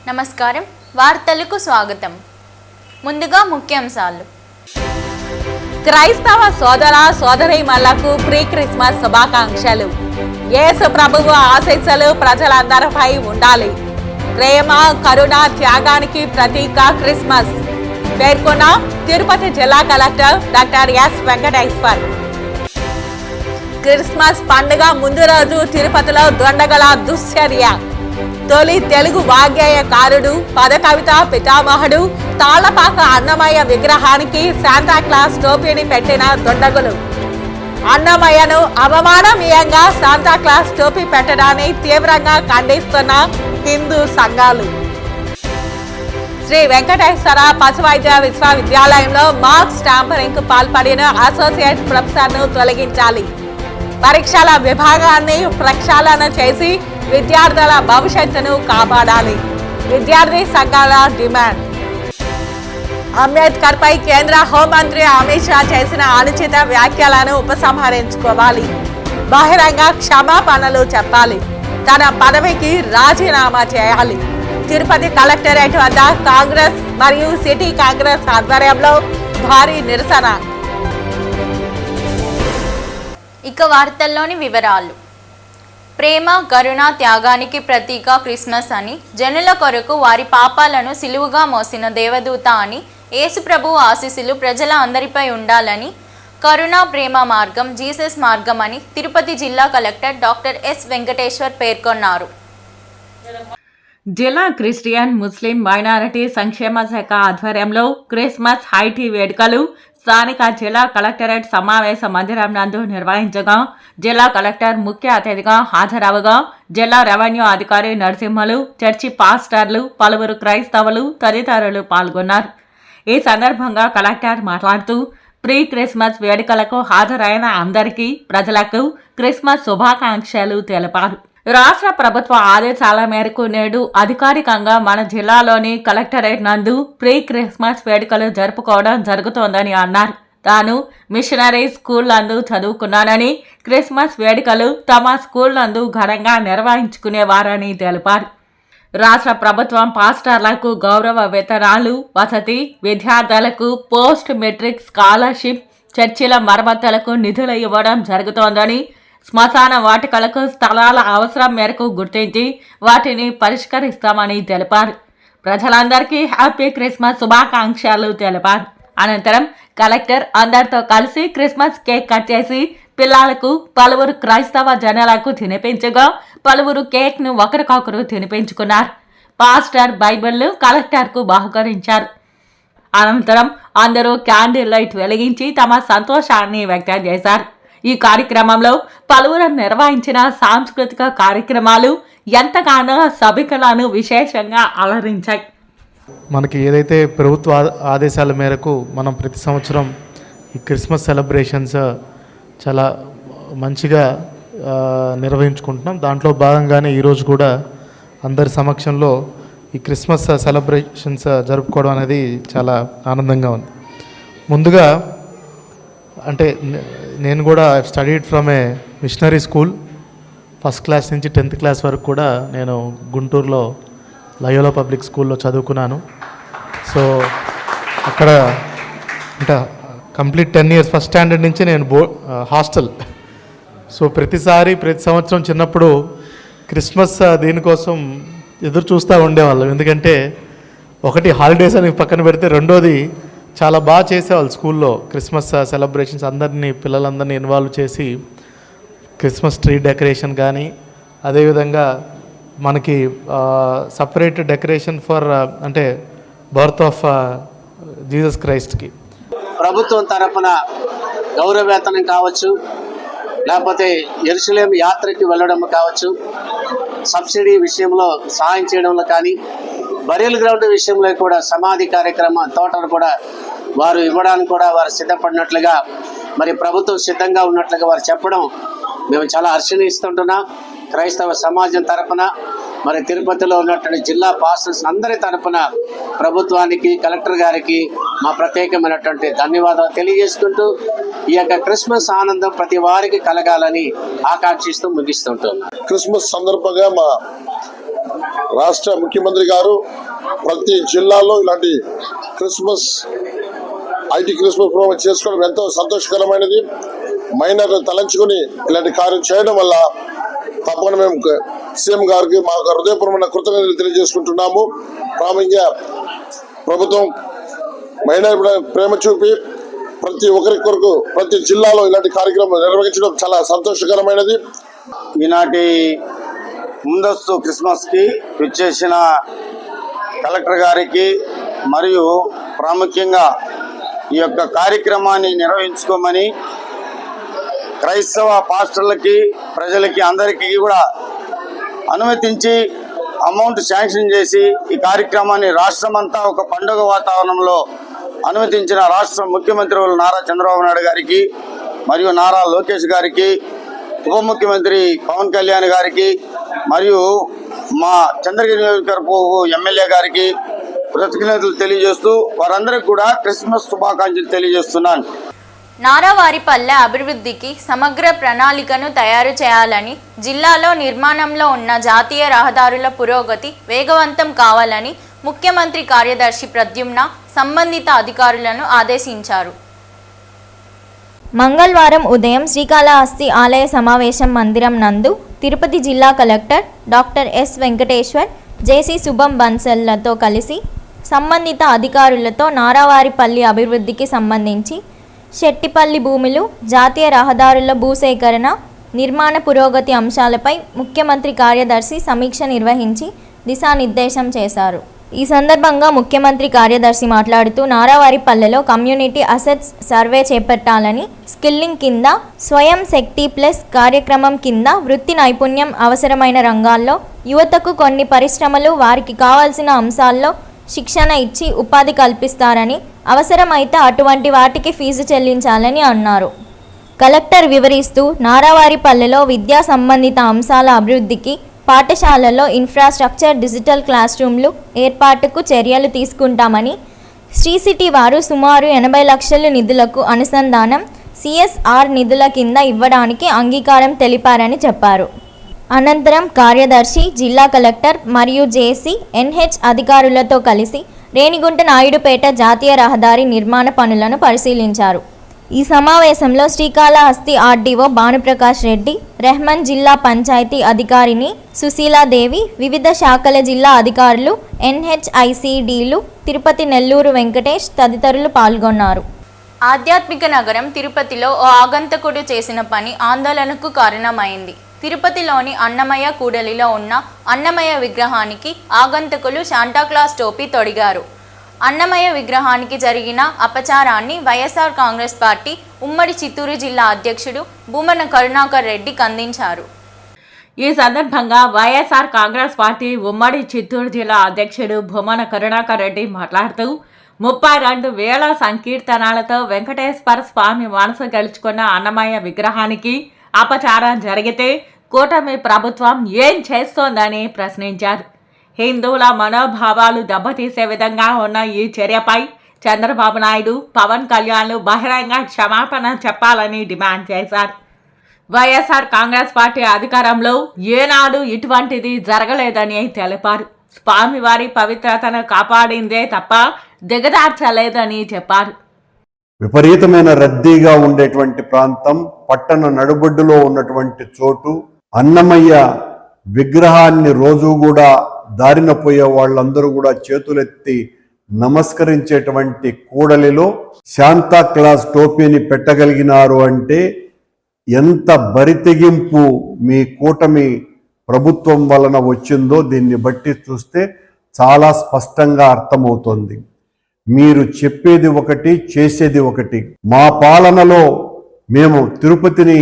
నమస్కారం, వార్తలకు స్వాగతం. ముందుగా ముఖ్యాంశాలు. క్రైస్తవ సోదర సోదరీమణులకు ప్రీ క్రిస్మస్ శుభాకాంక్షలు. యేసు ప్రభువు ఆశీస్సులు ప్రజలందరిపై ఉండాలి. ప్రేమ, కరుణ, త్యాగానికి ప్రతీక క్రిస్మస్ పేర్కొన్న తిరుపతి జిల్లా collector doctor yes Venkateshwar. Christmas పండుగ ముందు రోజు తిరుపతిలో దొండగల దుశ్చర్య. తొలి తెలుగు వాగ్గేయకారుడు, పదకవిత పితామహుడు తాళ్లపాక అన్నమయ్య విగ్రహానికి శాంతాక్లాస్ టోపీని పెట్టిన దొండగులు. అన్నమయ్యను అవమాననీయంగా శాంతాక్లాస్ టోపీ పెట్టడాన్ని తీవ్రంగా ఖండిస్తున్న హిందూ సంఘాలు. శ్రీ వెంకటేశ్వర పశు వైద్య విశ్వవిద్యాలయంలో మార్క్స్ ట్యాంపరింగ్ కు పాల్పడిన అసోసియేట్ ప్రొఫెసర్ను తొలగించాలి. పరీక్షల విభాగాన్ని ప్రక్షాళన చేసి విద్యార్థుల భవిష్యత్తును కాపాడాలి. విద్యార్థి సంఘాల డిమాండ్. అంబేద్కర్ పై కేంద్ర హోంమంత్రి అమిత్ షా చేసిన అనుచిత వ్యాఖ్యలను ఉపసంహరించుకోవాలి. బహిరంగ క్షమాపణలు చెప్పాలి. తన పదవికి రాజీనామా చేయాలి. తిరుపతి కలెక్టరేట్ వద్ద కాంగ్రెస్ మరియు సిటీ కాంగ్రెస్ ఆధ్వర్యంలో భారీ నిరసన. ఇక వార్తల్లోని వివరాలు. ప్రేమ, కరుణ, త్యాగానికి ప్రతీక క్రిస్మస్ అని, జనుల కొరకు వారి పాపాలను సిలువుగా మోసిన దేవదూత అని, యేసు ప్రభువు ఆశీస్సులు ప్రజల అందరిపై ఉండాలని, కరుణ ప్రేమ మార్గం జీసస్ మార్గం అని తిరుపతి జిల్లా కలెక్టర్ డాక్టర్ ఎస్ వెంకటేశ్వర్ పేర్కొన్నారు. జిల్లా క్రిస్టియన్ ముస్లిం మైనారిటీ సంక్షేమ శాఖ ఆధ్వర్యంలో క్రిస్మస్ హైటీ వేడుకలు స్థానిక జిల్లా కలెక్టరేట్ సమావేశ మందిరం నందు నిర్వహించగా, జిల్లా కలెక్టర్ ముఖ్య అతిథిగా హాజరవగా జిల్లా రెవెన్యూ అధికారి నరసింహలు, చర్చి పాస్టర్లు, పలువురు క్రైస్తవులు తదితరులు పాల్గొన్నారు. ఈ సందర్భంగా కలెక్టర్ మాట్లాడుతూ, ప్రీ క్రిస్మస్ వేడుకలకు హాజరైన అందరికీ ప్రజలకు క్రిస్మస్ శుభాకాంక్షలు తెలిపారు. రాష్ట్ర ప్రభుత్వ ఆదేశాల మేరకు నేడు అధికారికంగా మన జిల్లాలోని కలెక్టరేట్ నందు ప్రీ క్రిస్మస్ వేడుకలు జరుపుకోవడం జరుగుతోందని అన్నారు. తాను మిషనరీ స్కూల్ నందు చదువుకున్నానని, క్రిస్మస్ వేడుకలు తమ స్కూల్ నందు ఘనంగా నిర్వహించుకునేవారని తెలిపారు. రాష్ట్ర ప్రభుత్వం పాస్టర్లకు గౌరవ వేతనాలు, వసతి, విద్యార్థులకు పోస్ట్ మెట్రిక్ స్కాలర్షిప్, చర్చిల మరమ్మతులకు నిధులు ఇవ్వడం జరుగుతోందని, శ్మశాన వాటికలకు స్థలాల అవసరం మేరకు గుర్తించి వాటిని పరిష్కరిస్తామని తెలిపారు. ప్రజలందరికీ హ్యాపీ క్రిస్మస్ శుభాకాంక్షలు తెలిపారు. అనంతరం కలెక్టర్ అందరితో కలిసి క్రిస్మస్ కేక్ కట్ చేసి పిల్లలకు, పలువురు క్రైస్తవ జనాలకు తినిపించగా పలువురు కేక్ ను ఒకరికొకరు తినిపించుకున్నారు. పాస్టర్ బైబిల్ను కలెక్టర్కు బహుకరించారు. అనంతరం అందరూ క్యాండిల్ లైట్ వెలిగించి తమ సంతోషాన్ని వ్యక్తం చేశారు. ఈ కార్యక్రమంలో పలువురు నిర్వహించిన సాంస్కృతిక కార్యక్రమాలు ఎంతగానో సభికులను విశేషంగా అలరించాయి. మనకి ఏదైతే ప్రభుత్వ ఆదేశాల మేరకు మనం ప్రతి సంవత్సరం ఈ క్రిస్మస్ సెలబ్రేషన్స్ చాలా మంచిగా నిర్వహించుకుంటున్నాం. దాంట్లో భాగంగానే ఈరోజు కూడా అందరి సమక్షంలో ఈ క్రిస్మస్ సెలబ్రేషన్స్ జరుపుకోవడం అనేది చాలా ఆనందంగా ఉంది. ముందుగా అంటే నేను కూడా studied from A missionary school. First class నుంచి 10th క్లాస్ వరకు కూడా నేను గుంటూరులో లయోలా పబ్లిక్ స్కూల్లో చదువుకున్నాను. సో అక్కడ అంటే కంప్లీట్ 10 years ఫస్ట్ స్టాండర్డ్ నుంచి నేను హాస్టల్. సో ప్రతి సంవత్సరం చిన్నప్పుడు క్రిస్మస్ దీనికోసం ఎదురు చూస్తూ ఉండేవాళ్ళం. ఎందుకంటే ఒకటి హాలిడేస్ అని పక్కన పెడితే, రెండోది చాలా బాగా చేసేవాళ్ళు స్కూల్లో క్రిస్మస్ సెలబ్రేషన్స్. పిల్లలందరినీ ఇన్వాల్వ్ చేసి క్రిస్మస్ ట్రీ డెకరేషన్ కానీ, అదేవిధంగా మనకి సపరేట్ డెకరేషన్ ఫర్ అంటే బర్త్ ఆఫ్ జీసస్ క్రైస్ట్కి ప్రభుత్వం తరఫున గౌరవవేతనం కావచ్చు, లేకపోతే యెరూషలేము యాత్రకి వెళ్ళడం కావచ్చు, సబ్సిడీ విషయంలో సహాయం చేయడంలో కానీ, బరియల్ గ్రౌండ్ విషయంలో కూడా సమాధి కార్యక్రమం తోటను కూడా వారు ఇవ్వడానికి కూడా వారు సిద్ధపడినట్లుగా, మరి ప్రభుత్వం సిద్ధంగా ఉన్నట్లుగా వారు చెప్పడం మేము చాలా హర్షణీస్తుంటున్నాం. క్రైస్తవ సమాజం తరఫున, మరి తిరుపతిలో ఉన్నటువంటి జిల్లా పాస్టర్స్ అందరి తరఫున ప్రభుత్వానికి, కలెక్టర్ గారికి మా ప్రత్యేకమైనటువంటి ధన్యవాదాలు తెలియజేసుకుంటూ ఈ యొక్క క్రిస్మస్ ఆనందం ప్రతి వారికి కలగాలని ఆకాంక్షిస్తూ ముగిస్తుంటున్నాం. క్రిస్మస్ సందర్భంగా మా రాష్ట్ర ముఖ్యమంత్రి గారు ప్రతి జిల్లాలో ఇలాంటి ఐటీ క్రిస్మస్ ప్రోగ్రాం చేసుకోవడం ఎంతో సంతోషకరమైనది. మైనర్లు తలంచుకుని ఇలాంటి కార్యం చేయడం వల్ల తప్పకుండా మేము సీఎం గారికి మా హృదయపూర్వమైన కృతజ్ఞతలు తెలియజేసుకుంటున్నాము. ప్రాముఖ్యంగా ప్రభుత్వం మైనర్ ప్రేమ చూపి ప్రతి ఒక్కరి కొరకు ప్రతి జిల్లాలో ఇలాంటి కార్యక్రమం నిర్వహించడం చాలా సంతోషకరమైనది. ఈనాటి ముందస్తు క్రిస్మస్కి విచ్చేసిన కలెక్టర్ గారికి మరియు ప్రాముఖ్యంగా ఈ యొక్క కార్యక్రమాన్ని నిర్వహించుకోమని క్రైస్తవ పాస్టర్లకి ప్రజలకి అందరికీ కూడా అనుమతించి అమౌంట్ శాంక్షన్ చేసి ఈ కార్యక్రమాన్ని రాష్ట్రమంతా ఒక పండుగ వాతావరణంలో అనుమతించిన రాష్ట్ర ముఖ్యమంత్రులు నారా చంద్రబాబు నాయుడు గారికి మరియు నారా లోకేష్ గారికి, ఉప ముఖ్యమంత్రి పవన్ కళ్యాణ్ గారికి మరియు మా చంద్రగిరి నియోజకవర్గ ఎమ్మెల్యే గారికి కృతజ్ఞతలు తెలియజేస్తూ వారందరికీ కూడా క్రిస్మస్ శుభాకాంక్షలు తెలియజేస్తున్నాను. నారావారిపల్లె అభివృద్ధికి సమగ్ర ప్రణాళికను తయారు చేయాలని, జిల్లాలో నిర్మాణంలో ఉన్న జాతీయ రహదారుల పురోగతి వేగవంతం కావాలని ముఖ్యమంత్రి కార్యదర్శి ప్రద్యుమ్న సంబంధిత అధికారులను ఆదేశించారు. మంగళవారం ఉదయం శ్రీకాళహస్తి ఆలయ సమావేశం మందిరం నందు తిరుపతి జిల్లా కలెక్టర్ డాక్టర్ ఎస్ వెంకటేశ్వర్, జేసీ శుభం బన్సల్లతో కలిసి సంబంధిత అధికారులతో నారావారిపల్లి అభివృద్ధికి సంబంధించి శెట్టిపల్లి భూములు, జాతీయ రహదారుల భూసేకరణ, నిర్మాణ పురోగతి అంశాలపై ముఖ్యమంత్రి కార్యదర్శి సమీక్ష నిర్వహించి దిశానిర్దేశం చేశారు. ఈ సందర్భంగా ముఖ్యమంత్రి కార్యదర్శి మాట్లాడుతూ నారావారిపల్లెలో కమ్యూనిటీ అసెట్స్ సర్వే చేపట్టాలని, స్కిల్లింగ్ కింద స్వయం శక్తి ప్లస్ కార్యక్రమం కింద వృత్తి నైపుణ్యం అవసరమైన రంగాల్లో యువతకు కొన్ని పరిశ్రమలు వారికి కావాల్సిన అంశాల్లో శిక్షణ ఇచ్చి ఉపాధి కల్పిస్తారని, అవసరమైతే అటువంటి వాటికి ఫీజు చెల్లించాలని అన్నారు. కలెక్టర్ వివరిస్తూ నారావారిపల్లెలో విద్యా సంబంధిత అంశాల అభివృద్ధికి పాఠశాలల్లో ఇన్ఫ్రాస్ట్రక్చర్, డిజిటల్ క్లాస్ రూమ్లు ఏర్పాటుకు చర్యలు తీసుకుంటామని, శ్రీ సిటీ వారు సుమారు 80 లక్షల నిధులకు అనుసంధానం CSR నిధుల కింద ఇవ్వడానికి అంగీకారం తెలిపారని చెప్పారు. అనంతరం కార్యదర్శి, జిల్లా కలెక్టర్ మరియు జేసీ, NH అధికారులతో కలిసి రేణిగుంట నాయుడుపేట జాతీయ రహదారి నిర్మాణ పనులను పరిశీలించారు. ఈ సమావేశంలో శ్రీకాళహస్తి ఆర్డీఓ భానుప్రకాష్ రెడ్డి, రెహమాన్ జిల్లా పంచాయతీ అధికారిని సుశీలాదేవి, వివిధ శాఖల జిల్లా అధికారులు, NHICDలు, తిరుపతి నెల్లూరు వెంకటేష్ తదితరులు పాల్గొన్నారు. ఆధ్యాత్మిక నగరం తిరుపతిలో ఓ ఆగంతకుడు చేసిన పని ఆందోళనకు కారణమైంది. తిరుపతిలోని అన్నమయ్య కూడలిలో ఉన్న అన్నమయ్య విగ్రహానికి ఆగంతకులు శాంటాక్లాస్ టోపీ తొడిగారు. అన్నమయ్య విగ్రహానికి జరిగిన అపచారాన్ని వైఎస్ఆర్ కాంగ్రెస్ పార్టీ ఉమ్మడి చిత్తూరు జిల్లా అధ్యక్షుడు భూమన కరుణాకర్ రెడ్డి ఖండించారు. ఈ సందర్భంగా వైఎస్ఆర్ కాంగ్రెస్ పార్టీ ఉమ్మడి చిత్తూరు జిల్లా అధ్యక్షుడు భూమన కరుణాకర్ రెడ్డి మాట్లాడుతూ 32,000 సంకీర్తనాలతో వెంకటేశ్వర స్వామి మనసు గెలుచుకున్న అన్నమయ్య విగ్రహానికి అపచారం జరిగితే కూటమి ప్రభుత్వం ఏం చేస్తోందని ప్రశ్నించారు. హిందువుల మనోభావాలు దెబ్బతీసే విధంగా ఉన్న ఈ చర్యపై చంద్రబాబు నాయుడు, పవన్ కళ్యాణ్లు బహిరంగ క్షమాపణ చెప్పాలని డిమాండ్ చేశారు. వైఎస్ఆర్ కాంగ్రెస్ పార్టీ అధికారంలో ఏనాడు ఇటువంటిది జరగలేదని తెలిపారు. స్వామివారి పవిత్రతను కాపాడిందే తప్ప దిగదార్చలేదని చెప్పారు. విపరీతమైన రద్దీగా ఉండేటువంటి ప్రాంతం, పట్టణ నడుబొడ్డులో ఉన్నటువంటి చోటు, అన్నమయ్య విగ్రహాన్ని రోజు కూడా దారిన పోయే వాళ్ళందరూ కూడా చేతులెత్తి నమస్కరించేటువంటి కూడలిలో శాంతా క్లాస్ టోపీని పెట్టగలిగినారు అంటే ఎంత బరితెగింపు మీ కూటమి ప్రభుత్వం వలన వచ్చిందో దీన్ని బట్టి చూస్తే చాలా స్పష్టంగా అర్థమవుతోంది. మీరు చెప్పేది ఒకటి, చేసేది ఒకటి. మా పాలనలో మేము తిరుపతిని,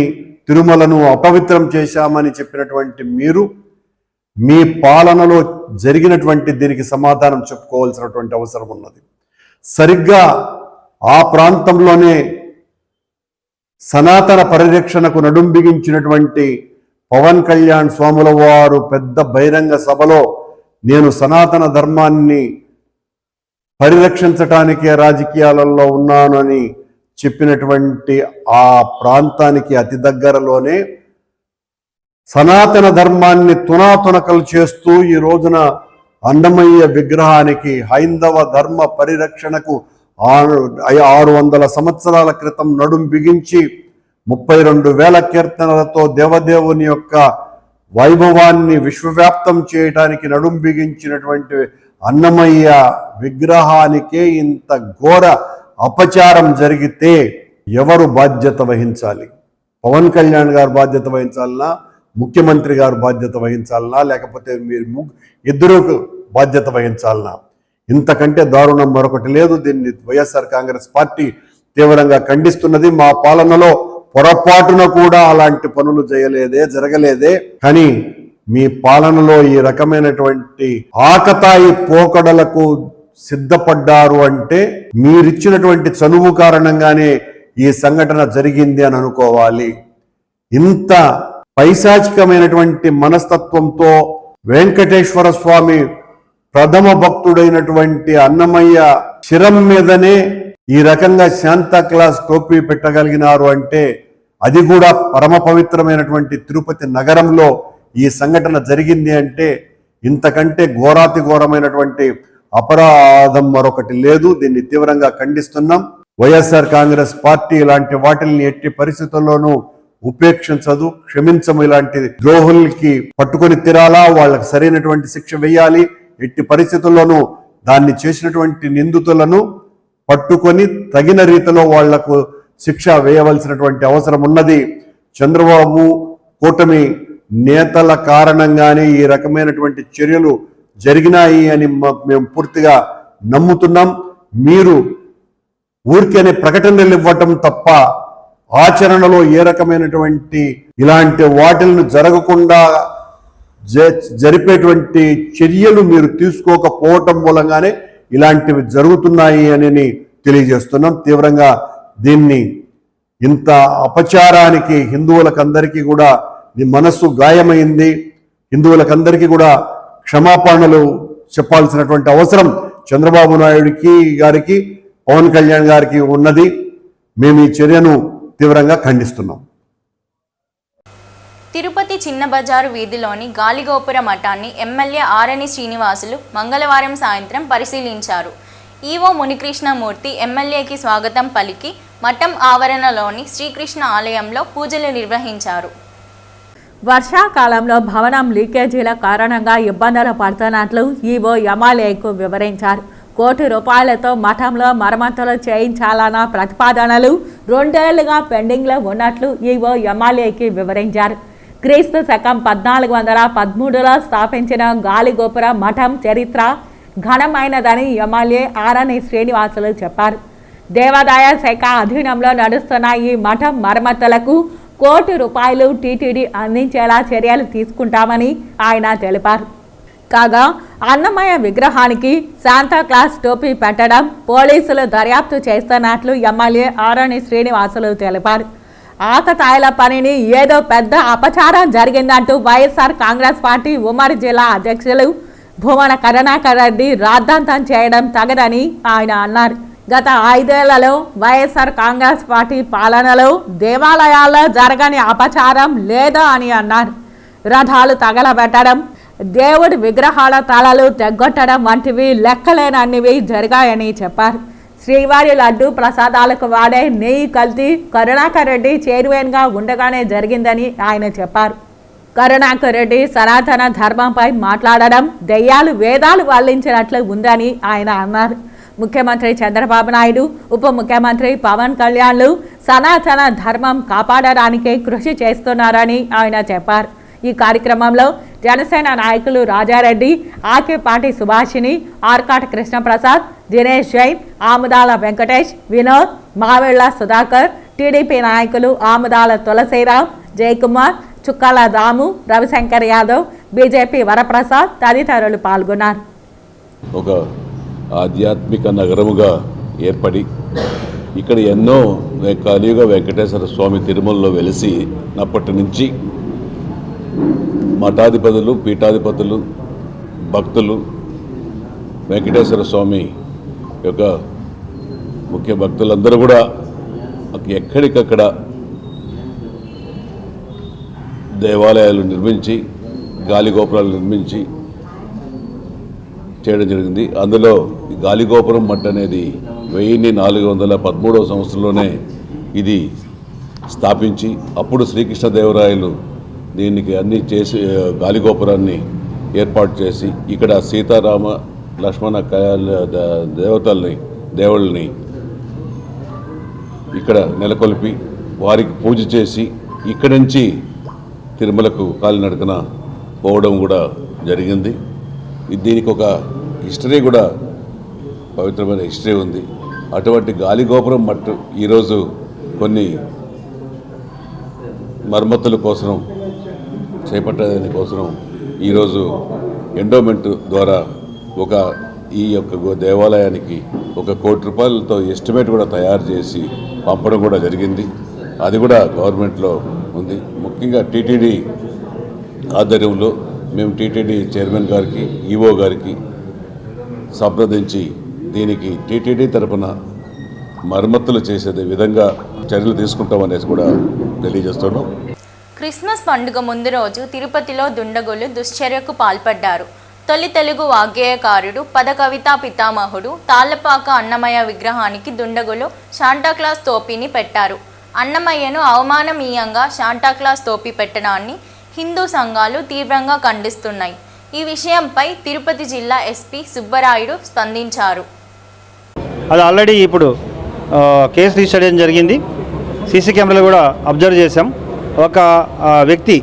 తిరుమలను అపవిత్రం చేశామని చెప్పినటువంటి మీరు మీ పాలనలో జరిగినటువంటి దీనికి సమాధానం చెప్పుకోవాల్సినటువంటి అవసరం ఉన్నది. సరిగ్గా ఆ ప్రాంతంలోనే సనాతన పరిరక్షణకు నడుం బిగించినటువంటి పవన్ కళ్యాణ్ స్వాముల వారు పెద్ద బహిరంగ సభలో నేను సనాతన ధర్మాన్ని పరిరక్షించటానికే రాజకీయాలలో ఉన్నానని చెప్పినటువంటి ఆ ప్రాంతానికి అతి దగ్గరలోనే సనాతన ధర్మాన్ని తునాతునకలు చేస్తూ ఈ రోజున అన్నమయ్య విగ్రహానికి హైందవ ధర్మ పరిరక్షణకు 600 సంవత్సరాల క్రితం నడుం బిగించి 32,000 కీర్తనలతో దేవదేవుని యొక్క వైభవాన్ని విశ్వవ్యాప్తం చేయడానికి నడుం బిగించినటువంటి అన్నమయ్య విగ్రహానికే ఇంత ఘోర అపచారం జరిగితే ఎవరు బాధ్యత వహించాలి? పవన్ కళ్యాణ్ గారు బాధ్యత వహించాలనా, ముఖ్యమంత్రి గారు బాధ్యత వహించాలనా, లేకపోతే మీరు ఇద్దరు బాధ్యత వహించాలనా? ఇంతకంటే దారుణం మరొకటి లేదు. దీన్ని వైఎస్ఆర్ కాంగ్రెస్ పార్టీ తీవ్రంగా ఖండిస్తున్నది. మా పాలనలో పొరపాటున కూడా అలాంటి పనులు జరగలేదే. కానీ మీ పాలనలో ఈ రకమైనటువంటి ఆకతాయి పోకడలకు సిద్ధపడ్డారు అంటే మీరిచ్చినటువంటి చనువు కారణంగానే ఈ సంఘటన జరిగింది అని అనుకోవాలి. ఇంత పైశాచికమైనటువంటి మనస్తత్వంతో వెంకటేశ్వర స్వామి ప్రథమ భక్తుడైనటువంటి అన్నమయ్య శిరం మీదనే ఈ రకంగా శాంతా క్లాస్ టోపీ పెట్టగలిగినారు అంటే, అది కూడా పరమ పవిత్రమైనటువంటి తిరుపతి నగరంలో ఈ సంఘటన జరిగింది అంటే ఇంతకంటే ఘోరాతి ఘోరమైనటువంటి అపరాధం మరొకటి లేదు. దీన్ని తీవ్రంగా ఖండిస్తున్నాం. వైఎస్ఆర్ కాంగ్రెస్ పార్టీ ఇలాంటి వాటిల్ని ఎట్టి పరిస్థితుల్లోనూ ఉపేక్షించదు, క్షమించము. ఇలాంటి ద్రోహులకి పట్టుకొని తిరాలా, వాళ్ళకి సరైనటువంటి శిక్ష వేయాలి. ఎట్టి పరిస్థితుల్లోనూ దాన్ని చేసినటువంటి నిందితులను పట్టుకొని తగిన రీతిలో వాళ్లకు శిక్ష వేయవలసినటువంటి అవసరం ఉన్నది. చంద్రబాబు కూటమి నేతల కారణంగానే ఈ రకమైనటువంటి చర్యలు జరిగినాయి అని మేము పూర్తిగా నమ్ముతున్నాం. మీరు ఊరికేనే ప్రకటనలు ఇవ్వటం తప్ప ఆచరణలో ఏ రకమైనటువంటి ఇలాంటి వాటిలను జరగకుండా జరిపేటువంటి చర్యలు మీరు తీసుకోకపోవటం మూలంగానే ఇలాంటివి జరుగుతున్నాయి అని తెలియజేస్తున్నాం. తీవ్రంగా దీన్ని ఇంత అపచారానికి హిందువులకందరికీ కూడా మనస్సు గాయమైంది. హిందువులకందరికీ కూడా క్షమాపణలు చెప్పాల్సినటువంటి అవసరం చంద్రబాబు నాయుడికి గారికి, పవన్ కళ్యాణ్ గారికి ఉన్నది. మేము ఈ చర్యను తీవ్రంగా ఖండిస్తున్నాం. తిరుపతి చిన్న బజారు వీధిలోని గాలిగోపుర మఠాన్ని ఎమ్మెల్యే ఆరణి శ్రీనివాసులు మంగళవారం సాయంత్రం పరిశీలించారు. ఈవో మునికృష్ణమూర్తి ఎమ్మెల్యేకి స్వాగతం పలికి మఠం ఆవరణలోని శ్రీకృష్ణ ఆలయంలో పూజలు నిర్వహించారు. వర్షాకాలంలో భవనం లీకేజీల కారణంగా ఇబ్బందులు పడుతున్నట్లు ఈవో ఎమ్మెల్యేకు వివరించారు. ₹1,00,00,000 మఠంలో మరమ్మతులు చేయించాలన్న ప్రతిపాదనలు 2 ఏళ్లుగా పెండింగ్లో ఉన్నట్లు ఈవో ఎమ్మెల్యేకి వివరించారు. క్రీస్తు శకం 1413లో స్థాపించిన గాలిగోపుర మఠం చరిత్ర ఘనమైనదని ఎమ్మెల్యే ఆరణి శ్రీనివాసులు చెప్పారు. దేవాదాయ శాఖ అధీనంలో నడుస్తున్న ఈ మఠం మరమ్మతులకు ₹1,00,00,000 టీటీడీ అందించేలా చర్యలు తీసుకుంటామని ఆయన తెలిపారు. కాగా అన్నమయ్య విగ్రహానికి శాంతా క్లాస్ టోపీ పెట్టడం పోలీసులు దర్యాప్తు చేస్తున్నట్లు ఎమ్మెల్యే ఆరణి శ్రీనివాసులు తెలిపారు. ఆకతాయిల పనిని ఏదో పెద్ద అపచారం జరిగిందంటూ వైఎస్ఆర్ కాంగ్రెస్ పార్టీ ఉమ్మడి జిల్లా అధ్యక్షులు భూమన కరుణాకర్ రెడ్డి రాద్ధాంతం చేయడం తగదని ఆయన అన్నారు. గత 5 ఏళ్లలో వైఎస్ఆర్ కాంగ్రెస్ పార్టీ పాలనలో దేవాలయాల్లో జరగని అపచారం లేదా అని అన్నారు. రథాలు తగలబెట్టడం, దేవుడి విగ్రహాల తలలు తెగ్గొట్టడం వంటివి లెక్కలేనన్నివి జరిగాయని చెప్పారు. శ్రీవారి లడ్డు ప్రసాదాలకు వాడే నెయ్యి కల్తీ కరుణాకర్ రెడ్డి చైర్మన్గా ఉండగానే జరిగిందని ఆయన చెప్పారు. కరుణాకర్ రెడ్డి సనాతన ధర్మంపై మాట్లాడడం దెయ్యాలు వేదాలు వల్లించినట్లు ఉందని ఆయన అన్నారు. ముఖ్యమంత్రి చంద్రబాబు నాయుడు, ఉప ముఖ్యమంత్రి పవన్ కళ్యాణ్లు సనాతన ధర్మం కాపాడడానికే కృషి చేస్తున్నారని ఆయన చెప్పారు. ఈ కార్యక్రమంలో జనసేన నాయకులు రాజారెడ్డి, ఆకేపాటి సుభాషిణి, ఆర్కాట్ కృష్ణప్రసాద్, దినేష్ జైన్, ఆముదాల వెంకటేష్, వినోద్, మావెళ్ల సుధాకర్, టీడీపీ నాయకులు ఆముదాల తులసీరామ్, జయకుమార్, చుక్కల దాము, రవిశంకర్ యాదవ్, బీజేపీ వరప్రసాద్ తదితరులు పాల్గొన్నారు. ఒక ఆధ్యాత్మిక నగరముగా ఏర్పడి ఇక్కడ ఎన్నో కలియుగ వెంకటేశ్వర స్వామి తిరుమలలో వెలిసినప్పటి నుంచి మఠాధిపతులు, పీఠాధిపతులు, భక్తులు వెంకటేశ్వర స్వామి యొక్క ముఖ్య భక్తులందరూ కూడా ఎక్కడికక్కడ దేవాలయాలు నిర్మించి గాలిగోపురాలు నిర్మించి చేయడం జరిగింది. అందులో ఈ గాలిగోపురం మట్టి అనేది 1413 సంవత్సరంలోనే ఇది స్థాపించి అప్పుడు శ్రీకృష్ణదేవరాయలు దీనికి అన్ని చేసి గాలిగోపురాన్ని ఏర్పాటు చేసి ఇక్కడ సీతారామ లక్ష్మణ దేవుళ్ళని ఇక్కడ నెలకొల్పి వారికి పూజ చేసి ఇక్కడి నుంచి తిరుమలకు కాలినడకన పోవడం కూడా జరిగింది. దీనికి ఒక హిస్టరీ కూడా పవిత్రమైన హిస్టరీ ఉంది. అటువంటి గాలిగోపురం మట్టు ఈరోజు కొన్ని మరమ్మతుల కోసం చేపట్టేదాని కోసం ఈరోజు ఎండోమెంట్ ద్వారా ఈ యొక్క దేవాలయానికి 1 కోటి రూపాయలతో ఎస్టిమేట్ కూడా తయారు చేసి పంపడం కూడా జరిగింది. అది కూడా గవర్నమెంట్లో ఉంది. ముఖ్యంగా టీటీడీ ఆధ్వర్యంలో మేము టీటీడీ చైర్మన్ గారికి ఈఓ గారికి సంప్రదించి దీనికి టీటీడీ తరపున మరమ్మతులు చేసే విధంగా చర్యలు తీసుకుంటామనేసి కూడా తెలియజేస్తున్నాం. క్రిస్మస్ పండుగ ముందు రోజు తిరుపతిలో దుండగులు దుశ్చర్యకు పాల్పడ్డారు. తొలి తెలుగు వాగ్గేయకారుడు పదకవితా పితామహుడు తాళ్లపాక అన్నమయ్య విగ్రహానికి దుండగులు శాంటాక్లాస్ టోపీని పెట్టారు. అన్నమయ్యను అవమాననీయంగా శాంటాక్లాస్ టోపీ పెట్టడాన్ని హిందూ సంఘాలు తీవ్రంగా ఖండిస్తున్నాయి. ఈ విషయంపై తిరుపతి జిల్లా ఎస్పీ సుబ్బరాయుడు స్పందించారు. అది ఆల్రెడీ ఇప్పుడు కేసు రిజిస్టర్ చేయడం జరిగింది. సీసీ కెమెరాలు కూడా అబ్జర్వ్ చేశాం. ఒక వ్యక్తి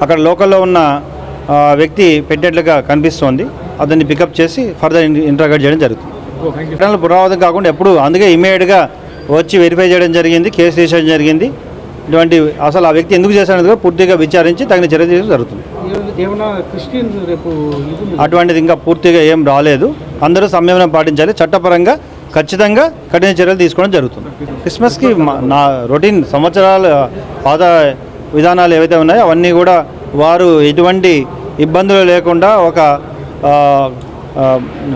అక్కడ లోకల్లో ఉన్న వ్యక్తి పెట్టినట్లుగా కనిపిస్తోంది. అతన్ని పికప్ చేసి ఫర్దర్ ఇంటరాగేట్ చేయడం జరుగుతుంది. పునరావృతం కాకుండా ఎప్పుడు అందుకే ఇమీడియట్గా వచ్చి వెరిఫై చేయడం జరిగింది, కేసు రిజిస్టర్ జరిగింది. ఇటువంటి అసలు ఆ వ్యక్తి ఎందుకు చేశాడో పూర్తిగా విచారించి తగిన చర్య తీసుకోవడం జరుగుతుంది. అటువంటిది ఇంకా పూర్తిగా ఏం రాలేదు. అందరూ సంయమనం పాటించాలి. చట్టపరంగా ఖచ్చితంగా కఠిన చర్యలు తీసుకోవడం జరుగుతుంది. క్రిస్మస్కి నా రొటీన్ సంవత్సరాల పాత విధానాలు ఏవైతే ఉన్నాయో అవన్నీ కూడా వారు ఎటువంటి ఇబ్బందులు లేకుండా ఒక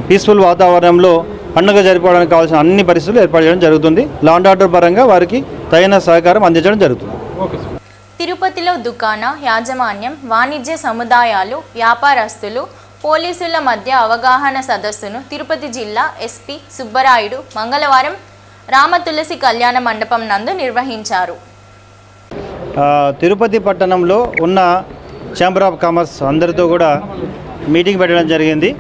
పీస్ఫుల్ వాతావరణంలో పండుగ జరుపుకోవడానికి కావాల్సిన అన్ని పరిస్థితులు ఏర్పాటు చేయడం జరుగుతుంది. లా అండ్ ఆర్డర్ పరంగా వారికి తగిన సహకారం అందించడం జరుగుతుంది. తిరుపతిలో దుకాణ యాజమాన్యం, వాణిజ్య సముదాయాలు, వ్యాపారస్తులు, పోలీసుల మధ్య అవగాహన సదస్సును తిరుపతి జిల్లా ఎస్పీ సుబ్బరాయుడు మంగళవారం రామతులసి కళ్యాణ మండపం నందు నిర్వహించారు. తిరుపతి పట్టణంలో ఉన్న ఛాంబర్ ఆఫ్ కామర్స్ అందరితో కూడా మీటింగ్ పెట్టడం జరిగింది.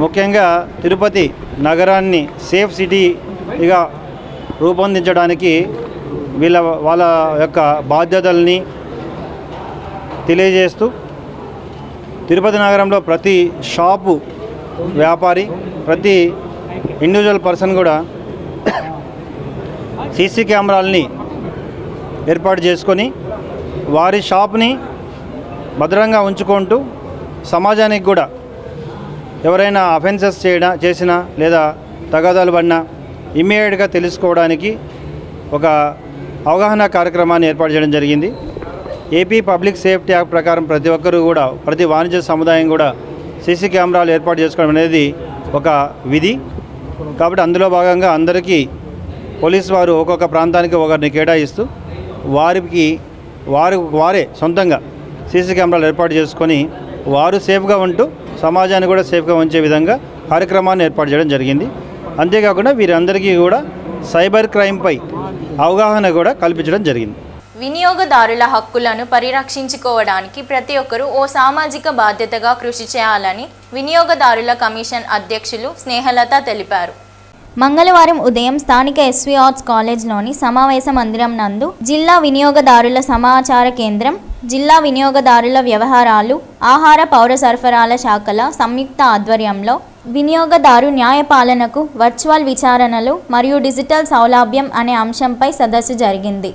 ముఖ్యంగా తిరుపతి నగరాన్ని సేఫ్ సిటీగా రూపొందించడానికి వాళ్ళ యొక్క బాధ్యతల్ని తెలియజేస్తూ తిరుపతి నగరంలో ప్రతి షాపు వ్యాపారి, ప్రతి ఇండివిజువల్ పర్సన్ కూడా సీసీ కెమెరాలని ఏర్పాటు చేసుకొని వారి షాప్ని భద్రంగా ఉంచుకుంటూ సమాజానికి కూడా ఎవరైనా అఫెన్సెస్ చేసినా లేదా తగాదాలు పడినా ఇమ్మీడియట్గా తెలుసుకోవడానికి ఒక అవగాహన కార్యక్రమాన్ని ఏర్పాటు చేయడం జరిగింది. ఏపీ పబ్లిక్ సేఫ్టీ యాక్ట్ ప్రకారం ప్రతి ఒక్కరూ కూడా, ప్రతి వాణిజ్య సముదాయం కూడా సీసీ కెమెరాలు ఏర్పాటు చేసుకోవడం అనేది ఒక విధి. కాబట్టి అందులో భాగంగా అందరికీ పోలీసు వారు ఒక్కొక్క ప్రాంతానికి ఒకరిని కేటాయిస్తూ వారే సొంతంగా సీసీ కెమెరాలు ఏర్పాటు చేసుకొని వారు సేఫ్గా ఉంటూ సమాజాన్ని కూడా సేఫ్గా ఉంచే విధంగా కార్యక్రమాన్ని ఏర్పాటు చేయడం జరిగింది. అంతేకాకుండా వీరందరికీ కూడా సైబర్ క్రైమ్పై అవగాహన కూడా కల్పించడం జరిగింది. వినియోగదారుల హక్కులను పరిరక్షించుకోవడానికి ప్రతి ఒక్కరూ ఓ సామాజిక బాధ్యతగా కృషి చేయాలని వినియోగదారుల కమిషన్ అధ్యక్షులు స్నేహలత తెలిపారు. మంగళవారం ఉదయం స్థానిక ఎస్వి ఆర్ట్స్ కాలేజ్లోని సమావేశ మందిరం నందు జిల్లా వినియోగదారుల సమాచార కేంద్రం, జిల్లా వినియోగదారుల వ్యవహారాలు, ఆహార పౌర సరఫరాల శాఖల సంయుక్త ఆధ్వర్యంలో వినియోగదారు న్యాయపాలనకు వర్చువల్ విచారణలు మరియు డిజిటల్ సౌలభ్యం అనే అంశంపై సదస్సు జరిగింది.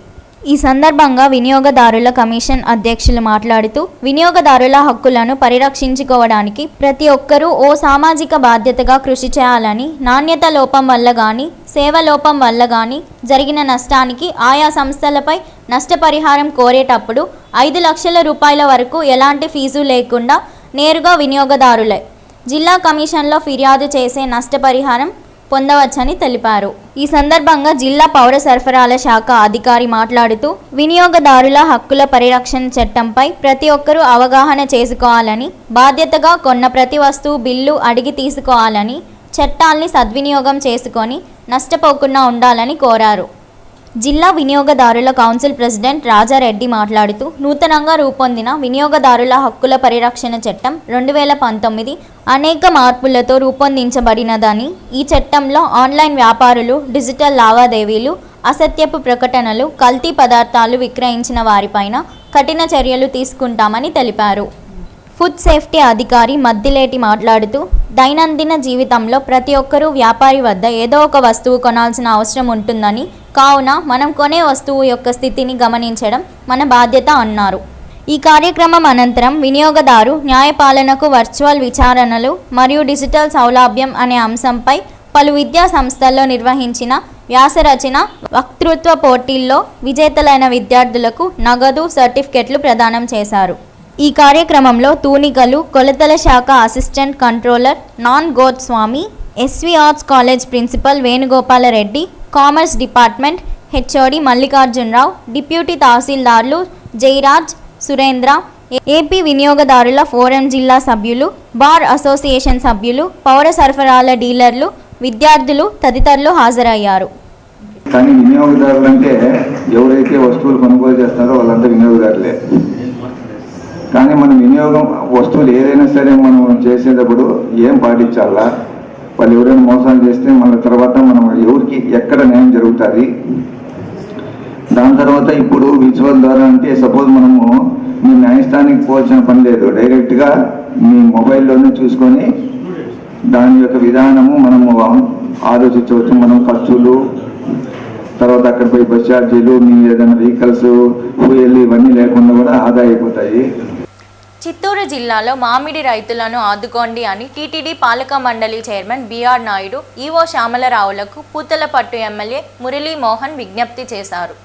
ఈ సందర్భంగా వినియోగదారుల కమిషన్ అధ్యక్షులు మాట్లాడుతూ వినియోగదారుల హక్కులను పరిరక్షించుకోవడానికి ప్రతి ఒక్కరూ ఓ సామాజిక బాధ్యతగా కృషి చేయాలని, నాణ్యత లోపం వల్ల కానీ సేవ లోపం వల్ల కానీ జరిగిన నష్టానికి ఆయా సంస్థలపై నష్టపరిహారం కోరేటప్పుడు 5 లక్షల రూపాయల వరకు ఎలాంటి ఫీజు లేకుండా నేరుగా వినియోగదారులే జిల్లా కమిషన్లో ఫిర్యాదు చేసే నష్టపరిహారం పొందవచ్చని తెలిపారు. ఈ సందర్భంగా జిల్లా పౌర సరఫరాల శాఖ అధికారి మాట్లాడుతూ వినియోగదారుల హక్కుల పరిరక్షణ చట్టంపై ప్రతి ఒక్కరూ అవగాహన చేసుకోవాలని, బాధ్యతగా కొన్న ప్రతి వస్తువు బిల్లు అడిగి తీసుకోవాలని, చట్టాల్ని సద్వినియోగం చేసుకొని నష్టపోకుండా ఉండాలని కోరారు. జిల్లా వినియోగదారుల కౌన్సిల్ ప్రెసిడెంట్ రాజారెడ్డి మాట్లాడుతూ నూతనంగా రూపొందిన వినియోగదారుల హక్కుల పరిరక్షణ చట్టం 2019 అనేక మార్పులతో రూపొందించబడినదని, ఈ చట్టంలో ఆన్లైన్ వ్యాపారులు, డిజిటల్ లావాదేవీలు, అసత్యపు ప్రకటనలు, కల్తీ పదార్థాలు విక్రయించిన వారిపైన కఠిన చర్యలు తీసుకుంటామని తెలిపారు. ఫుడ్ సేఫ్టీ అధికారి మద్దిలేటి మాట్లాడుతూ దైనందిన జీవితంలో ప్రతి ఒక్కరూ వ్యాపారి వద్ద ఏదో ఒక వస్తువు కొనాల్సిన అవసరం ఉంటుందని, కావున మనం కొనే వస్తువు యొక్క స్థితిని గమనించడం మన బాధ్యత అన్నారు. ఈ కార్యక్రమం అనంతరం వినియోగదారు న్యాయపాలనకు వర్చువల్ విచారణలు మరియు డిజిటల్ సౌలభ్యం అనే అంశంపై పలు విద్యా సంస్థల్లో నిర్వహించిన వ్యాసరచన, వక్తృత్వ పోటీల్లో విజేతలైన విద్యార్థులకు నగదు, సర్టిఫికెట్లు ప్రదానం చేశారు. ఈ కార్యక్రమంలో తూనికలు కొలతల శాఖ అసిస్టెంట్ కంట్రోలర్ నాన్ Goswami, SV arts college principal Venugopala Reddy, commerce department HOD Mallikarjuna Rao, deputy తహసీల్దార్లు జయరాజ్, సురేంద్ర, ఏపీ వినియోగదారుల ఫోరం జిల్లా సభ్యులు, బార్ అసోసియేషన్ సభ్యులు, పౌర సరఫరాల డీలర్లు, విద్యార్థులు తదితరులు హాజరయ్యారు. కానీ వినియోగదారులు అంటే ఎవరైతే వస్తువులు కొనుగోలు చేస్తారో వాళ్ళంతా వినియోగదారులే. కానీ మనం వినియోగం వస్తువులు ఏదైనా సరే మనం చేసేటప్పుడు ఏం పాటించాలా, వాళ్ళు ఎవరైనా మోసాలు చేస్తే మళ్ళీ తర్వాత మనం ఎవరికి ఎక్కడ న్యాయం జరుగుతుంది. దాని తర్వాత ఇప్పుడు విజువల్ ద్వారా అంటే సపోజ్ మనము మీ న్యాయస్థానానికి పోవాల్సిన పని లేదు, డైరెక్ట్గా మీ మొబైల్లోనే చూసుకొని దాని యొక్క విధానము మనము ఆలోచించవచ్చు. మనం ఖర్చులు, తర్వాత అక్కడ పోయి బస్ ఛార్జీలు, మీ ఏదైనా వెహికల్స్ ఫ్యూయల్ ఇవన్నీ లేకుండా కూడా ఆదా అయిపోతాయి. చిత్తూరు జిల్లాలో మామిడి రైతులను ఆదుకోండి అని టీటీడీ పాలక మండలి చైర్మన్ బిఆర్ నాయుడు, ఈవో శ్యామలరావులకు పూతలపట్టు ఎమ్మెల్యే మురళీమోహన్ విజ్ఞప్తి చేశారు.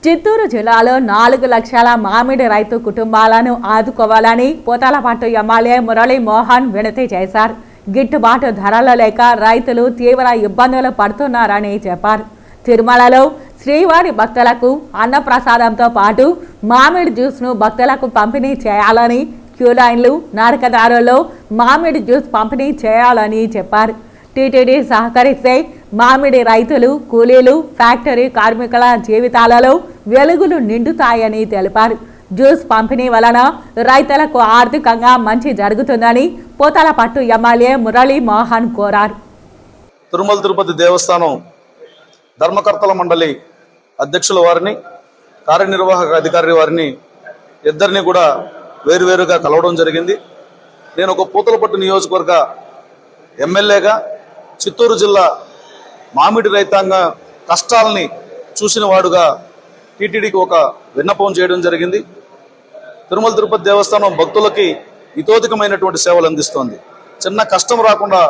చిత్తూరు జిల్లాలో 4 లక్షల మామిడి రైతు కుటుంబాలను ఆదుకోవాలని పూతలపట్టు ఎమ్మెల్యే మురళీమోహన్ వినతి చేశారు. గిట్టుబాటు ధరలు లేక రైతులు తీవ్ర ఇబ్బందులు పడుతున్నారని చెప్పారు. తిరుమలలో శ్రీవారి భక్తులకు అన్నప్రసాదంతో పాటు మామిడి జ్యూస్ను భక్తులకు పంపిణీ చేయాలని, క్యూ లైన్లు, నడకదారుల్లో మామిడి జ్యూస్ పంపిణీ చేయాలని చెప్పారు. టీటీడీ సహకరిస్తే మామిడి రైతులు, కూలీలు, ఫ్యాక్టరీ కార్మికుల జీవితాలలో వెలుగులు నిండుతాయని తెలిపారు. జ్యూస్ పంపిణీ వలన రైతులకు ఆర్థికంగా మంచి జరుగుతుందని పూతలపట్టు ఎమ్మెల్యే మురళీమోహన్ కోరారు. తిరుమల తిరుపతి దేవస్థానం ధర్మకర్తల మండలి అధ్యక్షుల వారిని, కార్యనిర్వాహక అధికారి వారిని ఇద్దరిని కూడా వేరువేరుగా కలవడం జరిగింది. నేను ఒక పూతలపట్టు నియోజకవర్గ ఎమ్మెల్యేగా చిత్తూరు జిల్లా మామిడి రైతాంగ కష్టాలని చూసిన వాడుగా టీటీడీకి ఒక విన్నపం చేయడం జరిగింది. తిరుమల తిరుపతి దేవస్థానం భక్తులకి ఇతోధికమైనటువంటి సేవలు అందిస్తోంది. చిన్న కష్టం రాకుండా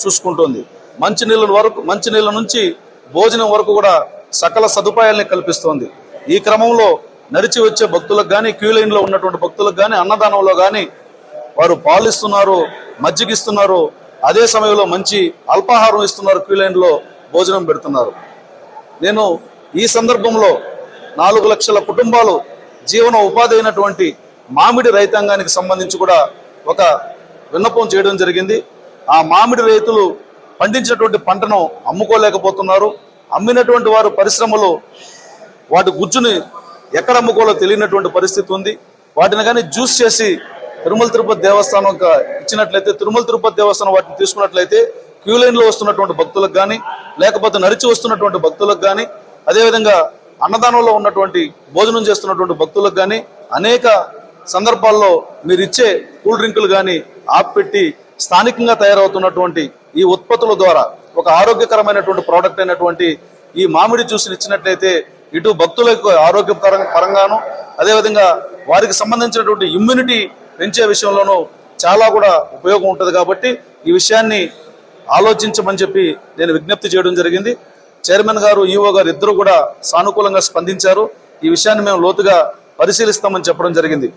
చూసుకుంటోంది. మంచినీళ్ళ నుంచి భోజనం వరకు కూడా సకల సదుపాయాలని కల్పిస్తోంది. ఈ క్రమంలో నడిచి వచ్చే భక్తులకు కానీ, క్యూ లైన్లో ఉన్నటువంటి భక్తులకు కానీ, అన్నదానంలో కానీ వారు పాలు ఇస్తున్నారు, మజ్జిగ ఇస్తున్నారు, అదే సమయంలో మంచి అల్పాహారం ఇస్తున్నారు, క్యూ లైన్లో భోజనం పెడుతున్నారు. నేను ఈ సందర్భంలో 4 లక్షల కుటుంబాలు జీవన ఉపాధి అయినటువంటి మామిడి రైతాంగానికి సంబంధించి కూడా ఒక విన్నపం చేయడం జరిగింది. ఆ మామిడి రైతులు పండించినటువంటి పంటను అమ్ముకోలేకపోతున్నారు. అమ్మినటువంటి వారు పరిశ్రమలు వాటి గుజ్జుని ఎక్కడ అమ్ముకోలో తెలియనటువంటి పరిస్థితి ఉంది. వాటిని కానీ జ్యూస్ చేసి తిరుమల తిరుపతి దేవస్థానం ఇచ్చినట్లయితే, తిరుమల తిరుపతి దేవస్థానం వాటిని తీసుకున్నట్లయితే క్యూ లైన్లో వస్తున్నటువంటి భక్తులకు కానీ, లేకపోతే నడిచి వస్తున్నటువంటి భక్తులకు కానీ, అదేవిధంగా అన్నదానంలో ఉన్నటువంటి భోజనం చేస్తున్నటువంటి భక్తులకు కానీ అనేక సందర్భాల్లో మీరు ఇచ్చే కూల్ డ్రింకులు కానీ ఆపిపెట్టి స్థానికంగా తయారవుతున్నటువంటి ఈ ఉత్పత్తుల ద్వారా ఒక ఆరోగ్యకరమైనటువంటి ప్రోడక్ట్ అయినటువంటి ఈ మామిడి జ్యూస్ని ఇచ్చినట్లయితే ఇటు భక్తులకు ఆరోగ్య పరంగాను, అదేవిధంగా వారికి సంబంధించినటువంటి ఇమ్యూనిటీ పెంచే విషయంలోనూ చాలా కూడా ఉపయోగం ఉంటుంది. కాబట్టి ఈ విషయాన్ని ఆలోచించమని చెప్పి నేను విజ్ఞప్తి చేయడం జరిగింది. చైర్మన్ గారు, ఈఓ గారు ఇద్దరు కూడా సానుకూలంగా స్పందించారు. ఈ విషయాన్ని మేము లోతుగా పరిశీలిస్తామని చెప్పడం జరిగింది.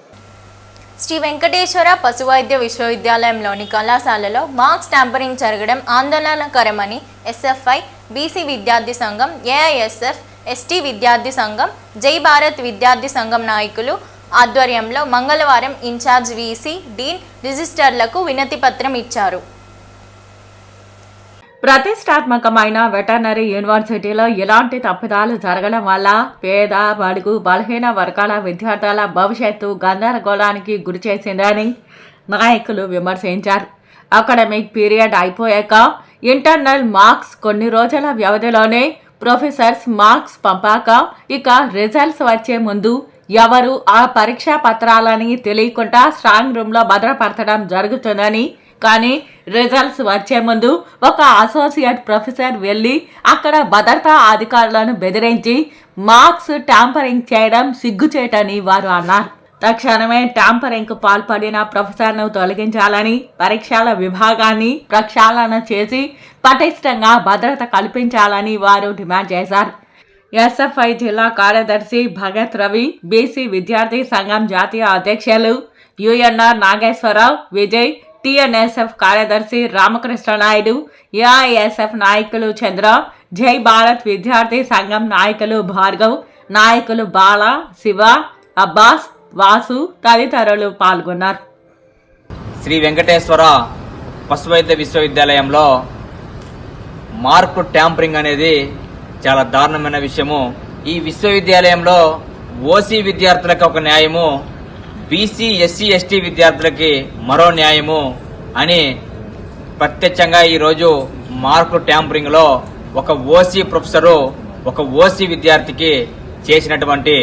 శ్రీ వెంకటేశ్వర పశువైద్య విశ్వవిద్యాలయంలోని కళాశాలలో మార్క్స్ ట్యాంపరింగ్ జరగడం ఆందోళనకరమని ఎస్ఎఫ్ఐ, బీసీ విద్యార్థి సంఘం, ఏఐఎస్ఎఫ్, ఎస్టీ విద్యార్థి సంఘం, జై భారత్ విద్యార్థి సంఘం నాయకులు ఆధ్వర్యంలో మంగళవారం ఇన్ఛార్జ్ వీసీ, డీన్, రిజిస్టర్లకు వినతి పత్రం ఇచ్చారు. ప్రతిష్టాత్మకమైన వెటర్నరీ యూనివర్సిటీలో ఎలాంటి తప్పిదాలు జరగడం వల్ల పేద, బడుగు, బలహీన వర్గాల విద్యార్థుల భవిష్యత్తు గందరగోళానికి గురి చేసిందని నాయకులు విమర్శించారు. అకాడమిక్ పీరియడ్ అయిపోయాక ఇంటర్నల్ మార్క్స్ కొన్ని రోజుల వ్యవధిలోనే ప్రొఫెసర్స్ మార్క్స్ పంపాక ఇక రిజల్ట్స్ వచ్చే ముందు ఎవరు ఆ పరీక్షా పత్రాలని తెలియకుండా స్ట్రాంగ్ రూమ్లో భద్రపరచడం జరుగుతుందని, కానీ రిజల్ట్స్ వచ్చే ముందు ఒక అసోసియేట్ ప్రొఫెసర్ వెళ్ళి అక్కడ భద్రతా అధికారులను బెదిరించి మార్క్స్ ట్యాంపరింగ్ చేయడం సిగ్గుచేటని వారు అన్నారు. తక్షణమే ట్యాంపరింగ్కు పాల్పడిన ప్రొఫెసర్ను తొలగించాలని, పరీక్షల విభాగాన్ని ప్రక్షాళన చేసి పటిష్టంగా భద్రత కల్పించాలని వారు డిమాండ్ చేశారు. ఎస్ఎఫ్ఐ జిల్లా కార్యదర్శి భగత్ రవి, బీసీ విద్యార్థి సంఘం జాతీయ అధ్యక్షులు యుఎన్ఆర్ నాగేశ్వరరావు, విజయ్, టిఎన్ఎస్ఎఫ్ కార్యదర్శి రామకృష్ణ నాయుడు, ఏఐఎస్ఎఫ్ నాయకులు చంద్ర, జై భారత్ విద్యార్థి సంఘం నాయకులు భార్గవ్, నాయకులు బాల, శివ, అబ్బాస్, వాసు తదితరులు పాల్గొన్నారు. శ్రీ వెంకటేశ్వర పశువైద్య విశ్వవిద్యాలయంలో మార్కు ట్యాంపరింగ్ అనేది చాలా దారుణమైన విషయము. ఈ విశ్వవిద్యాలయంలో ఓసీ విద్యార్థులకు ఒక న్యాయము, బీసీ, ఎస్సీ, ఎస్టీ విద్యార్థులకి మరో న్యాయము అని ప్రత్యక్షంగా ఈరోజు మార్కు ట్యాంపరింగ్లో ఒక ఓసీ ప్రొఫెసరు ఒక ఓసీ విద్యార్థికి చేసినటువంటి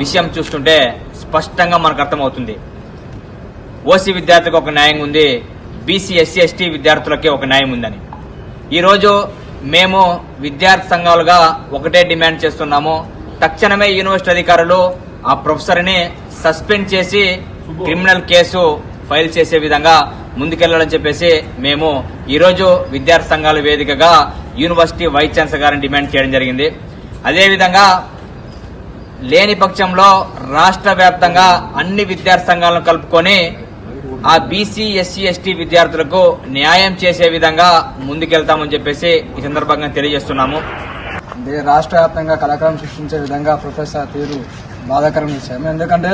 విషయం చూస్తుంటే స్పష్టంగా మనకు అర్థమవుతుంది. ఓసీ విద్యార్థికి ఒక న్యాయం ఉంది, బీసీ, ఎస్సీ, ఎస్టీ విద్యార్థులకి ఒక న్యాయం ఉందని. ఈరోజు మేము విద్యార్థి సంఘాలుగా ఒకటే డిమాండ్ చేస్తున్నాము. తక్షణమే యూనివర్సిటీ అధికారులు ఆ ప్రొఫెసర్ని సస్పెండ్ చేసి క్రిమినల్ కేసు ఫైల్ చేసే విధంగా ముందుకెళ్లాలని చెప్పేసి మేము ఈరోజు విద్యార్థి సంఘాల వేదికగా యూనివర్సిటీ వైస్ ఛాన్సలర్ గారిని డిమాండ్ చేయడం జరిగింది. అదేవిధంగా లేని పక్షంలో రాష్ట్ర వ్యాప్తంగా అన్ని విద్యార్థి సంఘాలను కలుపుకొని ఆ బీసీ, ఎస్సీ, ఎస్టీ విద్యార్థులకు న్యాయం చేసే విధంగా ముందుకెళ్తామని చెప్పేసి ఈ సందర్భంగా తెలియజేస్తున్నాము. రాష్ట్ర వ్యాప్తంగా కళాకారం సృష్టించే విధంగా ప్రొఫెసర్ తీరు బాధాకరం విషయం. ఎందుకంటే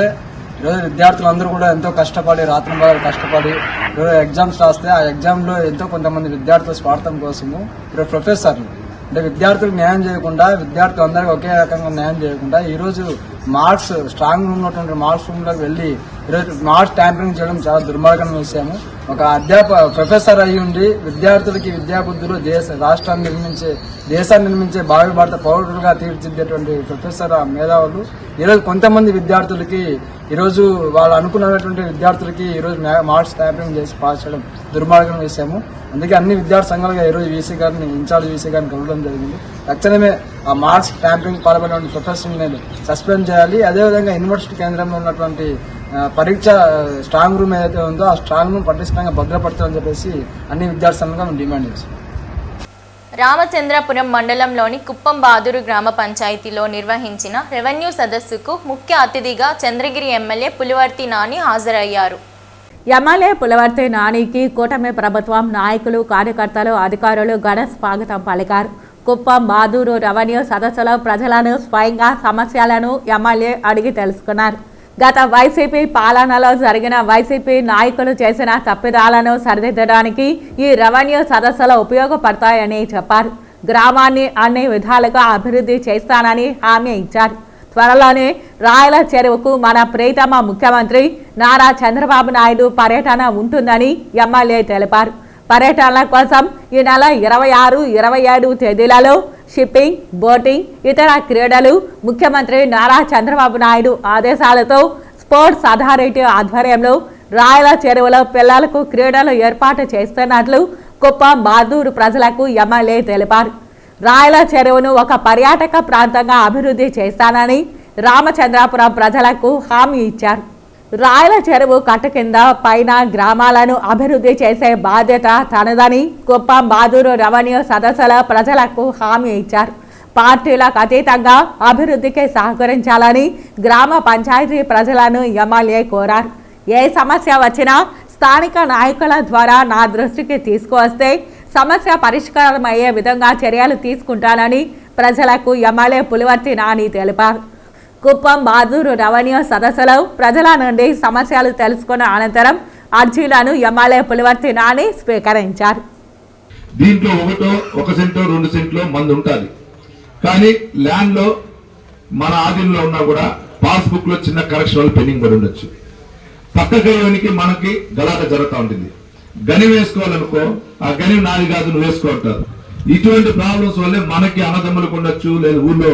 ఈరోజు విద్యార్థులందరూ కూడా ఎంతో కష్టపడి రాత్రింబగలు కష్టపడి ఈరోజు ఎగ్జామ్స్ రాస్తే ఆ ఎగ్జామ్లో ఎంతో కొంతమంది విద్యార్థుల స్వార్థం కోసము ఈరోజు ప్రొఫెసర్లు అంటే విద్యార్థులకు న్యాయం చేయకుండా, విద్యార్థులందరికీ ఒకే రకంగా న్యాయం చేయకుండా ఈరోజు మార్క్స్ స్ట్రాంగ్ రూమ్ ఉన్నటువంటి మార్క్స్ రూమ్ లోకి వెళ్లి ఈరోజు మార్క్స్ ట్యాంపరింగ్ చేయడం చాలా దుర్మార్గమైన విషయము. ఒక ప్రొఫెసర్ అయి ఉండి విద్యార్థులకి విద్యాబుద్ధులు రాష్ట్రాన్ని దేశాన్ని నిర్మించే భావి భారత పౌరులుగా తీర్చిదిద్దేటువంటి ప్రొఫెసర్ మేధావులు ఈరోజు కొంతమంది విద్యార్థులకి ఈరోజు వాళ్ళు అనుకున్నటువంటి విద్యార్థులకి ఈరోజు మార్క్స్ ట్యాంపరింగ్ చేసి పాస్ చేయడం దుర్మార్గమైన విషయము. అందుకే అన్ని విద్యార్థి సంఘాలుగా ఈరోజు వీసీ గారిని, ఇన్ఛార్జ్ వీసీ గారిని కలవడం జరిగింది. తక్షణమే ఆ మార్క్స్ ట్యాంపరింగ్ పాల్పడినటువంటి ప్రొఫెసర్ని సస్పెండ్ చేయాలి. అదేవిధంగా యూనివర్సిటీ కేంద్రంలో ఉన్నటువంటి పరీక్ష స్ట్రాంగ్ రూమ్ ఏదైతే ఉందో ఆ స్ట్రాంగ్ రూమ్ పటిష్టంగా భద్రపరచాలని చెప్పేసి అన్ని విద్యార్థి సంఘంగా డిమాండ్ చేస్తాం. రామచంద్రపురం మండలంలోని కుప్పం బాదూరు గ్రామ పంచాయతీలో నిర్వహించిన రెవెన్యూ సదస్సుకు ముఖ్య అతిథిగా చంద్రగిరి ఎమ్మెల్యే పులివర్తి నాని హాజరయ్యారు. ఎమ్మెల్యే పులివర్తి నానికి కూటమి ప్రభుత్వం నాయకులు, కార్యకర్తలు, అధికారులు ఘన స్వాగతం పలికారు. కుప్పం బాదూరు రెవెన్యూ సదస్సులో ప్రజలను స్వయంగా సమస్యలను ఎమ్మెల్యే అడిగి తెలుసుకున్నారు. గత వైసీపీ పాలనలో జరిగిన వైసీపీ నాయకులు చేసిన తప్పిదాలను సరిదిద్దడానికి ఈ రెవెన్యూ సదస్సులు ఉపయోగపడతాయని చెప్పారు. గ్రామాన్ని అన్ని విధాలుగా అభివృద్ధి చేస్తానని హామీ ఇచ్చారు. త్వరలోనే రాయల చెరువుకు మన ప్రియతమ ముఖ్యమంత్రి నారా చంద్రబాబు నాయుడు పర్యటన ఉంటుందని ఎమ్మెల్యే తెలిపారు. పర్యటనల కోసం ఈ నెల 26, 27 తేదీలలో షిప్పింగ్, బోటింగ్, ఇతర క్రీడలు ముఖ్యమంత్రి నారా చంద్రబాబు నాయుడు ఆదేశాలతో స్పోర్ట్స్ అథారిటీ ఆధ్వర్యంలో రాయల చెరువులో పిల్లలకు క్రీడలు ఏర్పాటు చేస్తున్నట్లు కుప్పం బాదూరు ప్రజలకు ఎమ్మెల్యే తెలిపారు. రాయల చెరువును ఒక పర్యాటక ప్రాంతంగా అభివృద్ధి చేస్తానని రామచంద్రాపురం ప్రజలకు హామీ ఇచ్చారు. రాయల చెరువు కట్ట కింద పైన గ్రామాలను అభివృద్ధి చేసే బాధ్యత తనదని కుప్పం బాదూరు రెవెన్యూ సదస్సుల ప్రజలకు హామీ ఇచ్చారు. పార్టీలకు అతీతంగా అభివృద్ధికి సహకరించాలని గ్రామ పంచాయతీ ప్రజలను ఎమ్మెల్యే కోరారు. ఏ సమస్య వచ్చినా స్థానిక నాయకుల ద్వారా నా దృష్టికి తీసుకువస్తే సమస్య పరిష్కారం అయ్యే విధంగా చర్యలు తీసుకుంటానని ప్రజలకు ఎమ్మెల్యే పులివర్తి నాని తెలిపారు. కుప్పం బాదూరు రెవెన్యూ సదస్సులో ప్రజల నుండి సమస్యలు తెలుసుకున్న అనంతరం అర్జీలను ఎమ్మెల్యే పులివర్తి నాని స్వీకరించారు. దీంట్లో 1 సెంటో 2 సెంట్లో మంది ఉంటుంది, కానీ ల్యాండ్లో మన ఆధీనంలో ఉన్నా కూడా పాస్బుక్ లో చిన్న కరెక్షన్ వల్ల పెండింగ్ పడి ఉండొచ్చు. పక్క గనికి మనకి గలాట జరుగుతూ ఉంటుంది. గని వేసుకోవాలనుకో, ఆ గని నాది కాదు నువ్వు వేసుకుంటారు. ఇటువంటి ప్రాబ్లమ్స్ వల్లే మనకి అన్నదమ్ములకు ఉండొచ్చు, లేదా ఊళ్ళో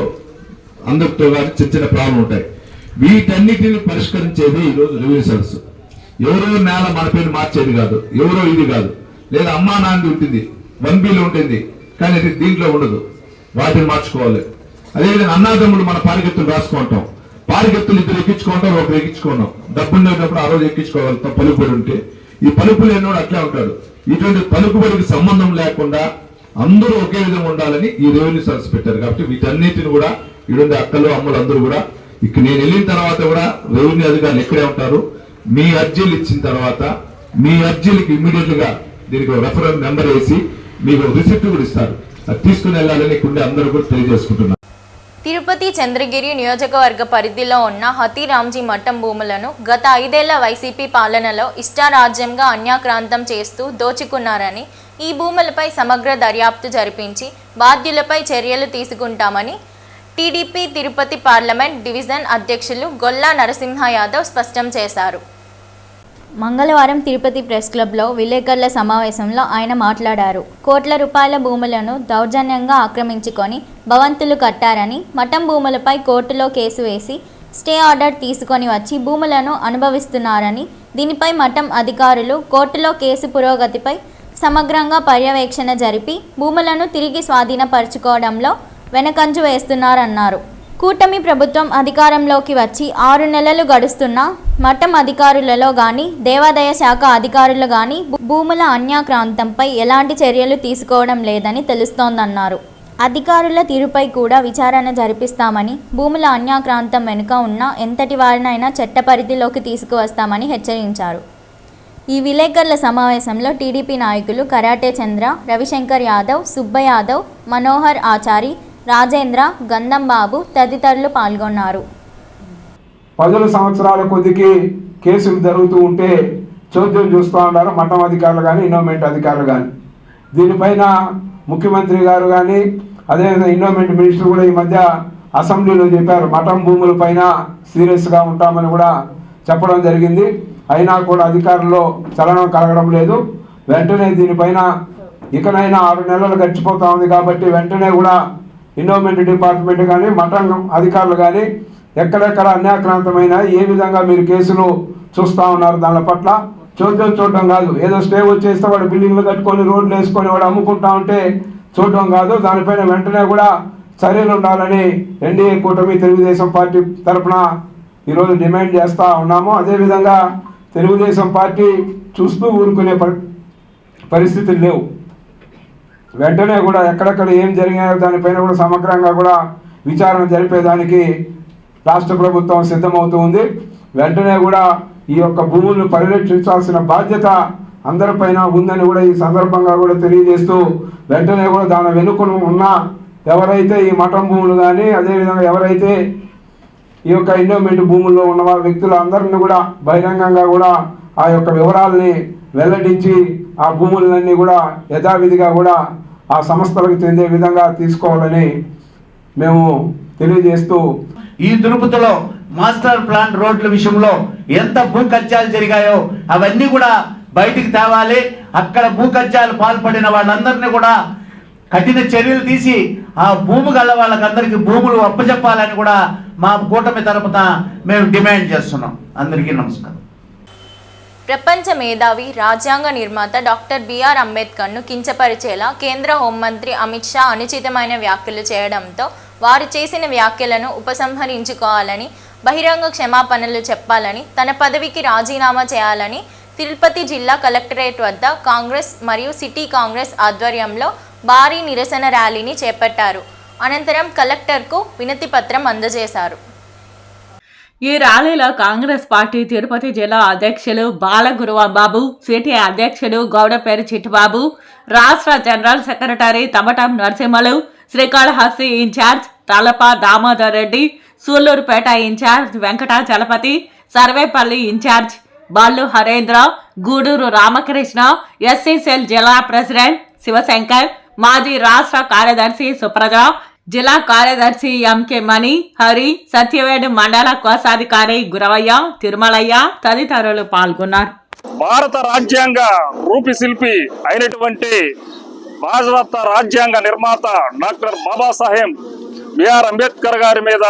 అందరితో కానీ చిన్న ప్రాబ్లం ఉంటాయి. వీటన్నిటిని పరిష్కరించేది ఈరోజు రెవెన్యూ సర్వీస్. ఎవరో నేల మన పేరు మార్చేది కాదు, ఎవరో ఇది కాదు, లేదా అమ్మా నాన్నది ఉంటుంది, 1B ఉంటుంది, కానీ దీంట్లో ఉండదు. వాటిని మార్చుకోవాలి. అదేవిధంగా అన్నాదమ్ములు మన పారికెత్తులు రాసుకుంటాం, పారికెత్తులు 2 ఎక్కించుకుంటాం, 1 ఎక్కించుకున్నాం. డబ్బు ఉండేటప్పుడు ఆ రోజు ఎక్కించుకోగలుగుతాం. పలుకుబడి ఉంటే ఈ పలుకులు ఎన్నోడు అట్లే ఉంటాడు. ఇటువంటి పలుకుబడికి సంబంధం లేకుండా అందరూ ఒకే విధంగా ఉండాలని ఈ రెవెన్యూ సర్వీస్ పెట్టారు. కాబట్టి వీటన్నిటిని కూడా ఇటువంటి అక్కలు అమ్మలు అందరూ కూడా ఇక్కడ నేను వెళ్ళిన తర్వాత కూడా రెవెన్యూ అధికారులు ఇక్కడే ఉంటారు. మీ అర్జీలు ఇచ్చిన తర్వాత మీ అర్జీలకి ఇమ్మీడియట్ గా దీనికి రెఫరెన్స్ నెంబర్ వేసి మీకు రిసిప్ట్ కూడా ఇస్తారు. అది తీసుకుని వెళ్ళాలని ఇక్కడ అందరూ కూడా తెలియజేసుకుంటున్నారు. తిరుపతి చంద్రగిరి నియోజకవర్గ పరిధిలో ఉన్న హతీరాంజీ మఠం భూములను గత 5 ఏళ్ల వైసీపీ పాలనలో ఇష్టారాజ్యంగా అన్యాక్రాంతం చేస్తూ దోచుకున్నారని, ఈ భూములపై సమగ్ర దర్యాప్తు జరిపించి బాధ్యులపై చర్యలు తీసుకుంటామని టీడీపీ తిరుపతి పార్లమెంట్ డివిజన్ అధ్యక్షులు గొల్లా నరసింహ యాదవ్ స్పష్టం చేశారు. మంగళవారం తిరుపతి ప్రెస్ క్లబ్లో విలేకరుల సమావేశంలో ఆయన మాట్లాడారు. కోట్ల రూపాయల భూములను దౌర్జన్యంగా ఆక్రమించుకొని భవంతులు కట్టారని, మఠం భూములపై కోర్టులో కేసు వేసి స్టే ఆర్డర్ తీసుకొని వచ్చి భూములను అనుభవిస్తున్నారని, దీనిపై మఠం అధికారులు కోర్టులో కేసు పురోగతిపై సమగ్రంగా పర్యవేక్షణ జరిపి భూములను తిరిగి స్వాధీనపరచుకోవడంలో వెనకంజు వేస్తున్నారన్నారు. కూటమి ప్రభుత్వం అధికారంలోకి వచ్చి 6 నెలలు గడుస్తున్నా మఠం అధికారులలో కానీ దేవాదాయ శాఖ అధికారులు కానీ భూముల అన్యాక్రాంతంపై ఎలాంటి చర్యలు తీసుకోవడం లేదని తెలుస్తోందన్నారు. అధికారుల తీరుపై కూడా విచారణ జరిపిస్తామని, భూముల అన్యాక్రాంతం వెనుక ఉన్న ఎంతటి వారినైనా చట్ట పరిధిలోకి తీసుకువస్తామని హెచ్చరించారు. ఈ విలేకరుల సమావేశంలో టీడీపీ నాయకులు కరాటే చంద్ర, రవిశంకర్ యాదవ్, సుబ్బ యాదవ్, మనోహర్ ఆచారి, రాజేంద్ర, గంధం బాబు తదితరులు పాల్గొన్నారు. 10 సంవత్సరాల కొద్దికి కేసులు జరుగుతూ ఉంటే చోద్యం చూస్తూ ఉన్నారు మఠం అధికారులు కానీ, ఇన్నోమెంట్ అధికారులు కానీ. దీనిపైన ముఖ్యమంత్రి గారు కానీ, అదేవిధంగా ఇన్నోమెంట్ మినిస్టర్ కూడా ఈ మధ్య అసెంబ్లీలో చెప్పారు, మఠం భూముల పైన సీరియస్గా ఉంటామని కూడా చెప్పడం జరిగింది. అయినా కూడా అధికారుల్లో చలనం కలగడం లేదు. వెంటనే దీనిపైన ఇకనైనా 6 నెలలు గడిచిపోతా ఉంది కాబట్టి వెంటనే కూడా ఇన్నోమెంట్ డిపార్ట్మెంట్ కానీ, మఠం అధికారులు కానీ ఎక్కడెక్కడ అన్యాక్రాంతమైన ఏ విధంగా మీరు కేసులు చూస్తూ ఉన్నారు, దాని పట్ల చూడడం కాదు. ఏదో స్టే వచ్చేస్తే వాడు బిల్డింగ్లు కట్టుకొని రోడ్లు వేసుకొని వాడు అమ్ముకుంటా ఉంటే చూడడం కాదు. దానిపైన వెంటనే కూడా చర్యలు ఉండాలని ఎన్డీఏ కూటమి తెలుగుదేశం పార్టీ తరఫున ఈరోజు డిమాండ్ చేస్తూ ఉన్నాము. అదేవిధంగా తెలుగుదేశం పార్టీ చూస్తూ ఊరుకునే పరిస్థితులు లేవు. వెంటనే కూడా ఎక్కడెక్కడ ఏం జరిగాయో దానిపైన కూడా సమగ్రంగా కూడా విచారణ జరిపేదానికి రాష్ట్ర ప్రభుత్వం సిద్ధమవుతూ ఉంది. వెంటనే కూడా ఈ యొక్క భూములను పరిరక్షించాల్సిన బాధ్యత అందరిపైన ఉందని కూడా ఈ సందర్భంగా కూడా తెలియజేస్తూ, వెంటనే కూడా దాని వెనుకను ఉన్న ఎవరైతే ఈ మఠం భూములు కానీ, అదేవిధంగా ఎవరైతే ఈ యొక్క ఇన్నోమెంట్ భూముల్లో ఉన్న వారి వ్యక్తులు అందరినీ కూడా బహిరంగంగా కూడా ఆ యొక్క వివరాలని వెల్లడించి ఆ భూములన్నీ కూడా యథావిధిగా కూడా ఆ సంస్థలకు చెందే విధంగా తీసుకోవాలని మేము తెలియజేస్తూ, ఈ తిరుపతిలో మాస్టర్ ప్లాన్ రోడ్ల విషయంలో ఎంత భూ కబ్జాలు జరిగాయో అవన్నీ కూడా బయటికి తేవాలి. అక్కడ భూ కబ్జాలు పాల్పడిన వాళ్ళందరినీ కూడా కఠిన చర్యలు తీసి ఆ భూమి గల వాళ్ళకందరికీ భూములు అప్పచెప్పాలని కూడా మా కూటమి తరపున మేము డిమాండ్ చేస్తున్నాం. అందరికీ నమస్కారం. ప్రపంచ మేధావి, రాజ్యాంగ నిర్మాత డాక్టర్ బిఆర్ అంబేద్కర్ను కించపరిచేలా కేంద్ర హోంమంత్రి అమిత్ షా అనుచితమైన వ్యాఖ్యలు చేయడంతో వారు చేసిన వ్యాఖ్యలను ఉపసంహరించుకోవాలని, బహిరంగ క్షమాపణలు చెప్పాలని, తన పదవికి రాజీనామా చేయాలని తిరుపతి జిల్లా కలెక్టరేట్ వద్ద కాంగ్రెస్ మరియు సిటీ కాంగ్రెస్ ఆధ్వర్యంలో భారీ నిరసన ర్యాలీని చేపట్టారు. అనంతరం కలెక్టర్కు వినతి పత్రం అందజేశారు. ఈ ర్యాలీలో కాంగ్రెస్ పార్టీ తిరుపతి జిల్లా అధ్యక్షులు బాలగురువాబాబు, సిటీ అధ్యక్షులు గౌడపేరు చిట్టుబాబు, రాష్ట్ర general secretary Tamatam Narasimhulu, Srikalahasti incharge Talapa Damodar Reddy, Sullurpeta incharge Venkatachalapathi, Sarvepalli incharge Balu Harendra, Gudur Ramakrishna, SC cell జిల్లా ప్రెసిడెంట్ శివశంకర్, మాజీ రాష్ట్ర కార్యదర్శి సుప్రజ, జిల్లా కార్యదర్శి ఎంకే మణి, హరి, సత్యవేడు మండల కోశాధికారి గురవయ్య, తిరుమలయ్య తదితరులు పాల్గొన్నారు. భారత రాజ్యాంగ రూపశిల్పి అయినటువంటి భారత రాజ్యాంగ నిర్మాత డాక్టర్ బాబాసాహెబ్ బిఆర్ అంబేద్కర్ గారి మీద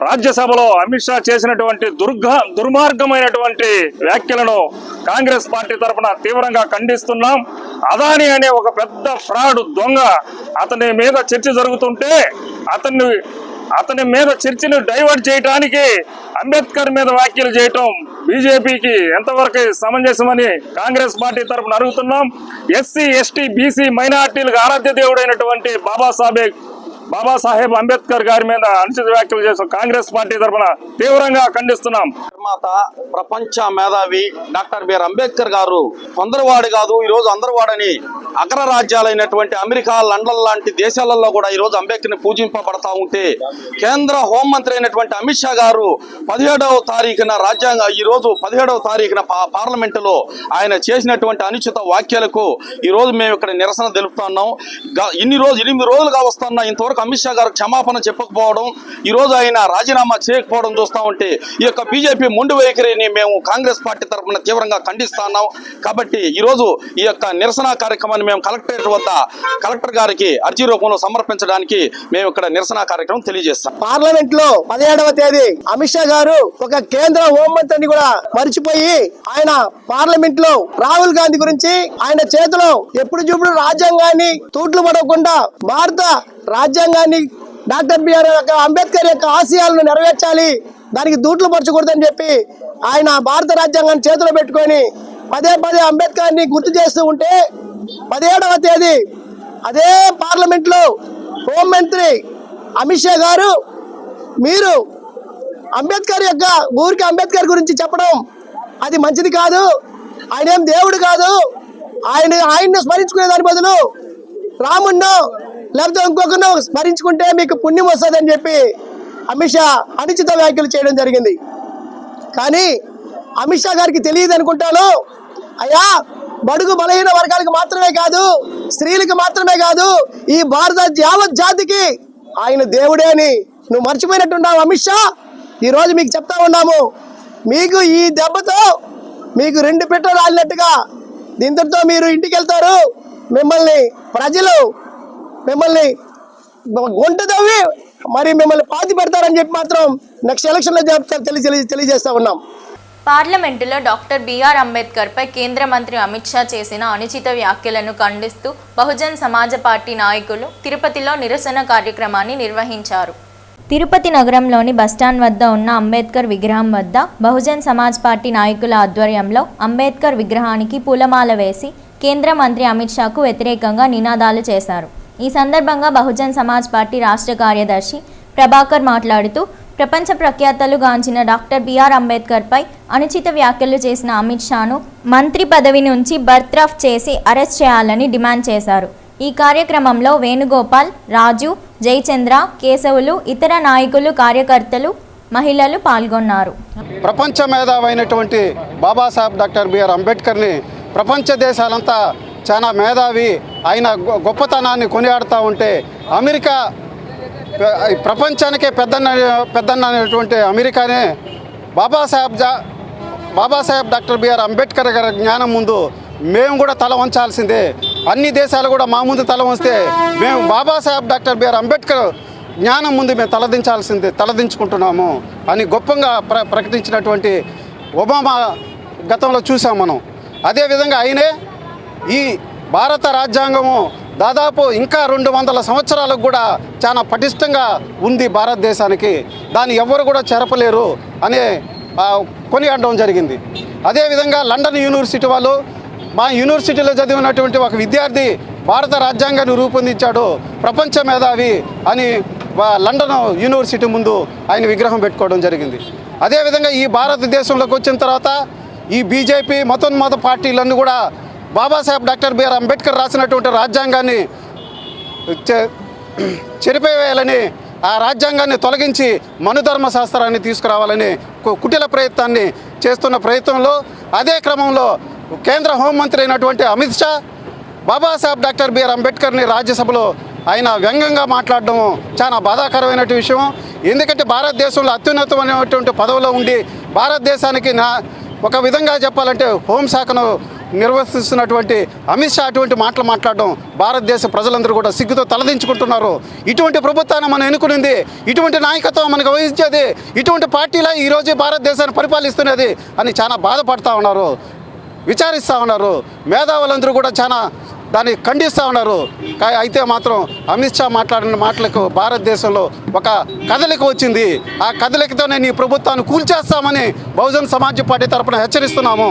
రాజ్యసభలో అమిత్ షా చేసినటువంటి దుర్మార్గమైనటువంటి వ్యాఖ్యలను కాంగ్రెస్ పార్టీ తరఫున తీవ్రంగా ఖండిస్తున్నాం. అదాని అనే ఒక పెద్ద ఫ్రాడ్ దొంగ అతని మీద చర్చ జరుగుతుంటే అతని మీద చర్చను డైవర్ట్ చేయడానికి అంబేద్కర్ మీద వ్యాఖ్యలు చేయటం బీజేపీకి ఎంతవరకు సమంజసమని కాంగ్రెస్ పార్టీ తరఫున అడుగుతున్నాం. ఎస్సీ, ఎస్టీ, బీసీ మైనార్టీలకు ఆరాధ్య దేవుడైనటువంటి బాబాసాహెబ్ అంబేద్కర్ గారి మీద అనుచిత వ్యాఖ్యలు చేసిన కాంగ్రెస్ పార్టీ తరఫున తీవ్రంగా ఖండిస్తున్నాం. నిర్మాత, ప్రపంచ మేధావి డాక్టర్ బిఆర్ అంబేద్కర్ గారు కొందరువాడు కాదు, ఈ రోజు అందరువాడని అగ్రరాజ్యాలైనటువంటి అమెరికా, లండన్ లాంటి దేశాలలో కూడా ఈ రోజు అంబేద్కర్ని పూజింపబడతా ఉంటే కేంద్ర హోంమంత్రి అయినటువంటి అమిత్ షా గారు 17వ తారీఖున ఈ రోజు 17వ తారీఖున పార్లమెంటులో ఆయన చేసినటువంటి అనుచిత వ్యాఖ్యలకు ఈ రోజు మేము ఇక్కడ నిరసన తెలుపుతున్నాం. 8 రోజులుగా వస్తున్నా ఇంతవరకు అమిత్ షా గారు క్షమాపణ చెప్పకపోవడం, ఈ రోజు ఆయన రాజీనామా చేయకపోవడం చూస్తా ఉంటే ఈ యొక్క బీజేపీ మొండి వైఖరిని మేము కాంగ్రెస్ పార్టీ తరఫున తీవ్రంగా ఖండిస్తున్నాం. కాబట్టి ఈ రోజు ఈ యొక్క నిరసన కార్యక్రమాన్ని మేము కలెక్టరేట్ వద్ద కలెక్టర్ గారికి అర్జీ రూపంలో సమర్పించడానికి మేము ఇక్కడ నిరసన కార్యక్రమం తెలియజేస్తాం. పార్లమెంట్ లో 17వ తేదీ అమిత్ షా గారు ఒక కేంద్ర హోంమంత్రిని కూడా మర్చిపోయి ఆయన పార్లమెంట్ లో రాహుల్ గాంధీ గురించి ఆయన చేతిలో ఎప్పుడు చూపుడు రాజ్యాంగాన్ని తూట్లు పడకుండా భారత రాజ్యాంగాన్ని డాక్టర్ బిఆర్ అంబేద్కర్ యొక్క ఆశయాలను నెరవేర్చాలి, దానికి దూట్లు పరచకూడదని చెప్పి ఆయన భారత రాజ్యాంగాన్ని చేతిలో పెట్టుకొని పదే అంబేద్కర్ని గుర్తు చేస్తూ ఉంటే 17వ తేదీ అదే పార్లమెంట్ లో హోంమంత్రి అమిత్ షా గారు మీరు ఊరికి అంబేద్కర్ గురించి చెప్పడం అది మంచిది కాదు, ఆయన ఏం దేవుడు కాదు, ఆయన్ని స్మరించుకునే దాని బదులు రాముణ్ణో లేకపోతే ఇంకొకరినో స్మరించుకుంటే మీకు పుణ్యం వస్తుందని చెప్పి అమిత్ షా అనుచిత వ్యాఖ్యలు చేయడం జరిగింది. కానీ అమిత్ షా గారికి తెలియదు అనుకుంటాను, అయ్యా బడుగు బలహీన వర్గాలకు మాత్రమే కాదు, స్త్రీలకు మాత్రమే కాదు, ఈ భారత యావత్ జాతికి ఆయన దేవుడే అని నువ్వు మర్చిపోయినట్టున్నావు అమిత్ షా. ఈరోజు మీకు చెప్తా ఉన్నాము, మీకు ఈ దెబ్బతో మీకు 2 పెట్రోల్ రాలినట్టుగా దీంతో మీరు ఇంటికి వెళ్తారు, ప్రజలు మిమ్మల్ని గుంట తవ్వి మరి మిమ్మల్ని పాతి పెడతారని చెప్పి మాత్రం నెక్స్ట్ ఎలక్షన్లో తెలియజేస్తా ఉన్నాం. పార్లమెంటులో డాక్టర్ బిఆర్ అంబేద్కర్పై కేంద్ర మంత్రి అమిత్ షా చేసిన అనుచిత వ్యాఖ్యలను ఖండిస్తూ బహుజన్ సమాజ్ పార్టీ నాయకులు తిరుపతిలో నిరసన కార్యక్రమాన్ని నిర్వహించారు. తిరుపతి నగరంలోని బస్టాండ్ వద్ద ఉన్న అంబేద్కర్ విగ్రహం వద్ద బహుజన్ సమాజ్ పార్టీ నాయకుల ఆధ్వర్యంలో అంబేద్కర్ విగ్రహానికి పూలమాల వేసి కేంద్ర మంత్రి అమిత్ షాకు వ్యతిరేకంగా నినాదాలు చేశారు. ఈ సందర్భంగా బహుజన్ సమాజ్ పార్టీ రాష్ట్ర కార్యదర్శి ప్రభాకర్ మాట్లాడుతూ ప్రపంచ ప్రఖ్యాతలు గాంచిన డాక్టర్ బిఆర్ అంబేద్కర్పై అనుచిత వ్యాఖ్యలు చేసిన అమిత్ షాను మంత్రి పదవి నుంచి బర్త్రఫ్ చేసి అరెస్ట్ చేయాలని డిమాండ్ చేశారు. ఈ కార్యక్రమంలో వేణుగోపాల్, రాజు, జయచంద్ర, కేశవులు, ఇతర నాయకులు, కార్యకర్తలు, మహిళలు పాల్గొన్నారు. ప్రపంచ మేధావైనటువంటి బాబాసాహెబ్ డాక్టర్ బిఆర్ అంబేద్కర్ని ప్రపంచ దేశాలంతా చాలా మేధావి, ఆయన గొప్పతనాన్ని కొనియాడుతూ ఉంటే అమెరికా ప్రపంచానికే పెద్దన్న అనేటువంటి అమెరికానే బాబాసాహెబ్ డాక్టర్ బిఆర్ అంబేద్కర్ గారి జ్ఞానం ముందు మేము కూడా తల వంచాల్సిందే. అన్ని దేశాలు కూడా మా ముందు తల వంచితే మేము బాబాసాహెబ్ డాక్టర్ బిఆర్ అంబేద్కర్ జ్ఞానం ముందు మేము తలదించుకుంటున్నాము అని గొప్పగా ప్రకటించినటువంటి ఒబామా గతంలో చూసాం మనం. అదేవిధంగా ఆయనే ఈ భారత రాజ్యాంగము దాదాపు ఇంకా 200 సంవత్సరాలకు కూడా చాలా పటిష్టంగా ఉంది భారతదేశానికి, దాన్ని ఎవరు కూడా చెరపలేరు అనే కొనియాడడం జరిగింది. అదేవిధంగా లండన్ యూనివర్సిటీ వాళ్ళు మా యూనివర్సిటీలో చదివినటువంటి ఒక విద్యార్థి భారత రాజ్యాంగాన్ని రూపొందించాడు, ప్రపంచ మేధావి అని లండన్ యూనివర్సిటీ ముందు ఆయన విగ్రహం పెట్టుకోవడం జరిగింది. అదేవిధంగా ఈ భారతదేశంలోకి వచ్చిన తర్వాత ఈ బీజేపీ మతోన్మాద పార్టీలన్నీ కూడా బాబాసాహెబ్ డాక్టర్ బిఆర్ అంబేద్కర్ రాసినటువంటి రాజ్యాంగాన్ని చెరిపేయాలని, ఆ రాజ్యాంగాన్ని తొలగించి మనుధర్మ శాస్త్రాన్ని తీసుకురావాలని కుటిల ప్రయత్నాన్ని చేస్తున్న ప్రయత్నంలో అదే క్రమంలో కేంద్ర హోంమంత్రి అయినటువంటి అమిత్ షా బాబాసాహెబ్ డాక్టర్ బిఆర్ అంబేద్కర్ని రాజ్యసభలో ఆయన వ్యంగ్యంగా మాట్లాడడం చాలా బాధాకరమైన విషయం. ఎందుకంటే భారతదేశంలో అత్యున్నతమైనటువంటి పదవిలో ఉండి భారతదేశానికి ఒక విధంగా చెప్పాలంటే హోంశాఖను నిర్వర్తిస్తున్నటువంటి అమిత్ షా అటువంటి మాటలు మాట్లాడడం భారతదేశ ప్రజలందరూ కూడా సిగ్గుతో తలదించుకుంటున్నారు. ఇటువంటి ప్రభుత్వాన్ని మనం ఎన్నుకునింది, ఇటువంటి నాయకత్వం మనకు వహించేది, ఇటువంటి పార్టీలా ఈరోజు భారతదేశాన్ని పరిపాలిస్తున్నది అని చాలా బాధపడుతూ ఉన్నారు, విచారిస్తూ ఉన్నారు. మేధావులందరూ కూడా చాలా దాన్ని ఖండిస్తూ ఉన్నారు. అయితే మాత్రం అమిత్ షా మాట్లాడిన మాటలకు భారతదేశంలో ఒక కదలిక వచ్చింది. ఆ కదలికతోనే నీ ప్రభుత్వాన్ని కూల్చేస్తామని బహుజన్ సమాజ్ పార్టీ తరఫున హెచ్చరిస్తున్నాము.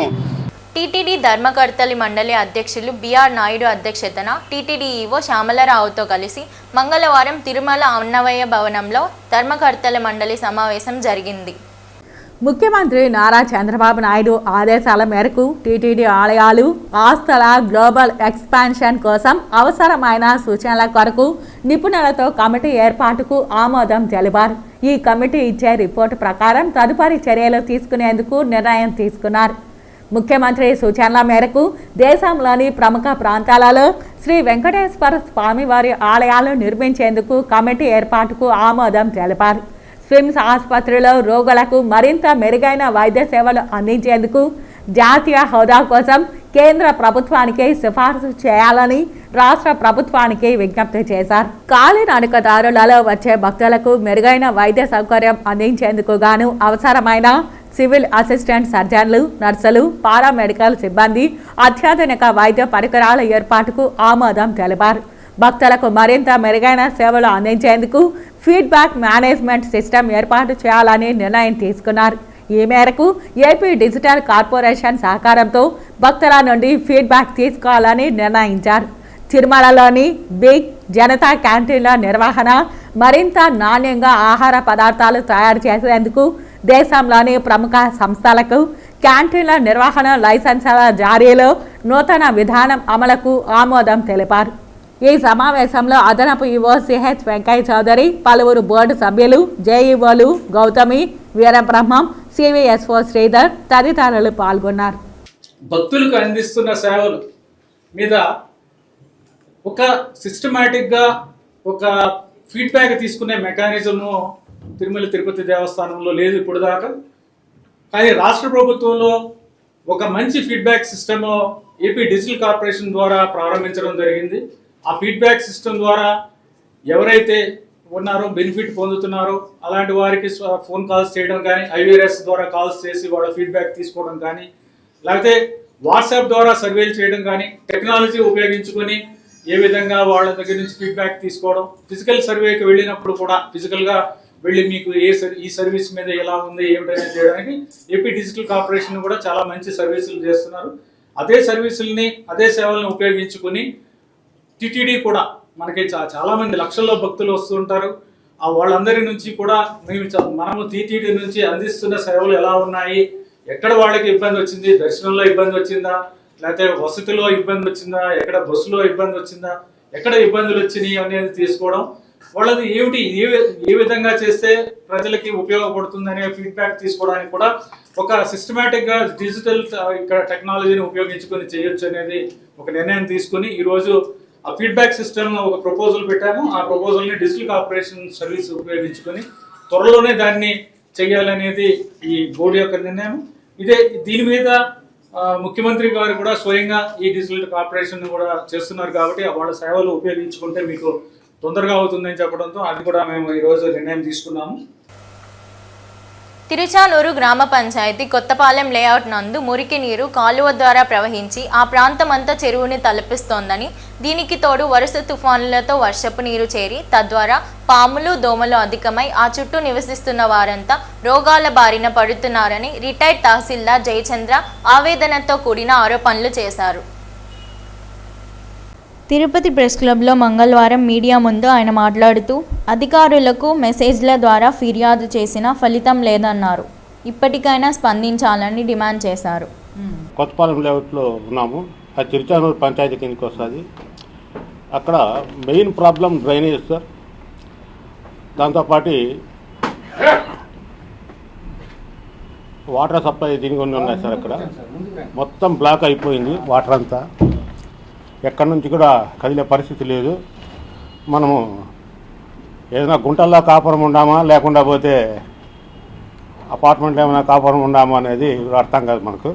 టీటీడీ ధర్మకర్తలి మండలి అధ్యక్షులు బిఆర్ నాయుడు అధ్యక్షతన టీటీడీ ఈవో శ్యామలరావుతో కలిసి మంగళవారం తిరుమల అన్నవయ్య భవనంలో ధర్మకర్తల మండలి సమావేశం జరిగింది. ముఖ్యమంత్రి నారా చంద్రబాబు నాయుడు ఆదేశాల మేరకు టీటీడీ ఆలయాలు ఆస్తుల గ్లోబల్ ఎక్స్పాన్షన్ కోసం అవసరమైన సూచనల కొరకు నిపుణులతో కమిటీ ఏర్పాటుకు ఆమోదం తెలిపారు. ఈ కమిటీ ఇచ్చే రిపోర్టు ప్రకారం తదుపరి చర్యలు తీసుకునేందుకు నిర్ణయం తీసుకున్నారు. ముఖ్యమంత్రి సూచనల మేరకు దేశంలోని ప్రముఖ ప్రాంతాలలో శ్రీ వెంకటేశ్వర స్వామివారి ఆలయాలు నిర్మించేందుకు కమిటీ ఏర్పాటుకు ఆమోదం తెలిపారు. స్విమ్స్ ఆసుపత్రిలో రోగులకు మరింత మెరుగైన వైద్య సేవలు అందించేందుకు జాతీయ హోదా కోసం కేంద్ర ప్రభుత్వానికి సిఫారసు చేయాలని రాష్ట్ర ప్రభుత్వానికి విజ్ఞప్తి చేశారు. కాలినడకదారులలో వచ్చే భక్తులకు మెరుగైన వైద్య సౌకర్యం అందించేందుకు గాను అవసరమైన సివిల్ అసిస్టెంట్ సర్జన్లు, నర్సులు, పారామెడికల్ సిబ్బంది, అత్యాధునిక వైద్య పరికరాల ఏర్పాటుకు ఆమోదం తెలిపారు. భక్తులకు మరింత మెరుగైన సేవలు అందించేందుకు ఫీడ్బ్యాక్ మేనేజ్మెంట్ సిస్టమ్ ఏర్పాటు చేయాలని నిర్ణయం తీసుకున్నారు. ఈ మేరకు ఏపీ డిజిటల్ కార్పొరేషన్ సహకారంతో భక్తుల నుండి ఫీడ్బ్యాక్ తీసుకోవాలని నిర్ణయించారు. తిరుమలలోని బిగ్ జనతా క్యాంటీన్ల నిర్వహణ మరింత నాణ్యంగా ఆహార పదార్థాలు తయారు చేసేందుకు దేశంలోని ప్రముఖ సంస్థలకు క్యాంటీన్ల నిర్వహణ లైసెన్సుల జారీలో నూతన విధానం అమలుకు ఆమోదం తెలిపారు. ఈ సమావేశంలో అదనపు ఈవో సిహెచ్ వెంకయ్య చౌదరి, పలువురు బోర్డు సభ్యులు, జేఈఓలు గౌతమి, వీరబ్రహ్మం, సివిఎస్ఓ శ్రీధర్ తదితరులు పాల్గొన్నారు. భక్తులకు అందిస్తున్న సేవలు మీద ఒక సిస్టమేటిక్గా ఒక ఫీడ్బ్యాక్ తీసుకునే మెకానిజము తిరుమల తిరుపతి దేవస్థానంలో లేదు ఇప్పుడు దాకా. కానీ రాష్ట్ర ప్రభుత్వంలో ఒక మంచి feedback system AP digital corporation ద్వారా ప్రారంభించడం జరిగింది. ఆ ఫీడ్బ్యాక్ సిస్టమ్ ద్వారా ఎవరైతే ఉన్నారో బెనిఫిట్ పొందుతున్నారో అలాంటి వారికి ఫోన్ కాల్స్ చేయడం కానీ, ఐవీఆర్ఎస్ ద్వారా కాల్స్ చేసి వాళ్ళ ఫీడ్బ్యాక్ తీసుకోవడం కానీ, లేకపోతే వాట్సాప్ ద్వారా సర్వేలు చేయడం కానీ, టెక్నాలజీ ఉపయోగించుకొని ఏ విధంగా వాళ్ళ దగ్గర నుంచి ఫీడ్బ్యాక్ తీసుకోవడం, ఫిజికల్ సర్వేకి వెళ్ళినప్పుడు కూడా ఫిజికల్గా వెళ్ళి మీకు ఈ సర్వీస్ మీద ఎలా ఉంది ఏమిటనేది చేయడానికి ఏపీ డిజిటల్ కార్పొరేషన్ కూడా చాలా మంచి సర్వీసులు చేస్తున్నారు. అదే సర్వీసుల్ని అదే సేవలను ఉపయోగించుకొని టీటీడీ కూడా మనకి చాలామంది లక్షల్లో భక్తులు వస్తుంటారు. ఆ వాళ్ళందరి నుంచి కూడా మనము టీటీడీ నుంచి అందిస్తున్న సేవలు ఎలా ఉన్నాయి, ఎక్కడ వాళ్ళకి ఇబ్బంది వచ్చింది, దర్శనంలో ఇబ్బంది వచ్చిందా, లేకపోతే వసతిలో ఇబ్బంది వచ్చిందా, ఎక్కడ బస్సులో ఇబ్బంది వచ్చిందా, ఎక్కడ ఇబ్బందులు వచ్చినాయి అనేది తీసుకోవడం, వాళ్ళది ఏమిటి ఏ విధంగా చేస్తే ప్రజలకి ఉపయోగపడుతుంది అనే ఫీడ్బ్యాక్ తీసుకోవడానికి కూడా ఒక సిస్టమేటిక్గా డిజిటల్ ఇక్కడ టెక్నాలజీని ఉపయోగించుకొని చేయొచ్చు అనేది ఒక నిర్ణయం తీసుకొని ఈరోజు ఆ ఫీడ్బ్యాక్ సిస్టమ్ ఒక ప్రపోజల్ పెట్టాము. ఆ ప్రపోజల్ని డిజిటల్ కార్పొరేషన్ సర్వీస్ ఉపయోగించుకొని త్వరలోనే దాన్ని చేయాలనేది ఈ బోర్డు యొక్క నిర్ణయం. దీని మీద ముఖ్యమంత్రి గారు కూడా స్వయంగా ఈ డిజిటల్ కార్పొరేషన్ కూడా చేస్తున్నారు కాబట్టి వాళ్ళ సేవలు ఉపయోగించుకుంటే మీకు తొందరగా అవుతుందని చెప్పడంతో అది కూడా మేము ఈరోజు నిర్ణయం తీసుకున్నాము. తిరుచానూరు గ్రామ పంచాయతీ కొత్తపాలెం లేఅవుట్ నందు మురికి నీరు కాలువ ద్వారా ప్రవహించి ఆ ప్రాంతమంతా చెరువుని తలపిస్తోందని, దీనికి తోడు వరుస తుఫానులతో వర్షపు నీరు చేరి తద్వారా పాములు దోమలు అధికమై ఆ చుట్టూ నివసిస్తున్న వారంతా రోగాల బారిన పడుతున్నారని రిటైర్డ్ తహసీల్దార్ జయచంద్ర ఆవేదనతో కూడిన ఆరోపణలు చేశారు. తిరుపతి ప్రెస్ క్లబ్లో మంగళవారం మీడియా ముందు ఆయన మాట్లాడుతూ అధికారులకు మెసేజ్ల ద్వారా ఫిర్యాదు చేసినా ఫలితం లేదన్నారు. ఇప్పటికైనా స్పందించాలని డిమాండ్ చేశారు. కొత్తపాలెం లేఅవుట్లో ఉన్నాము. అది చిరుచానూరు పంచాయతీ కిందకి వస్తుంది. అక్కడ మెయిన్ ప్రాబ్లం డ్రైనేజ్ సార్. దాంతోపాటు వాటర్ సప్లై దీనికి ఉన్నాయి సార్. అక్కడ మొత్తం బ్లాక్ అయిపోయింది వాటర్ అంతా. ఎక్కడి నుంచి కూడా కదిలే పరిస్థితి లేదు. మనము ఏదైనా గుంటల్లో కాపురం ఉండామా లేకుండా పోతే అపార్ట్మెంట్లో ఏమైనా కాపురం ఉండామా అనేది అర్థం కాదు మనకు.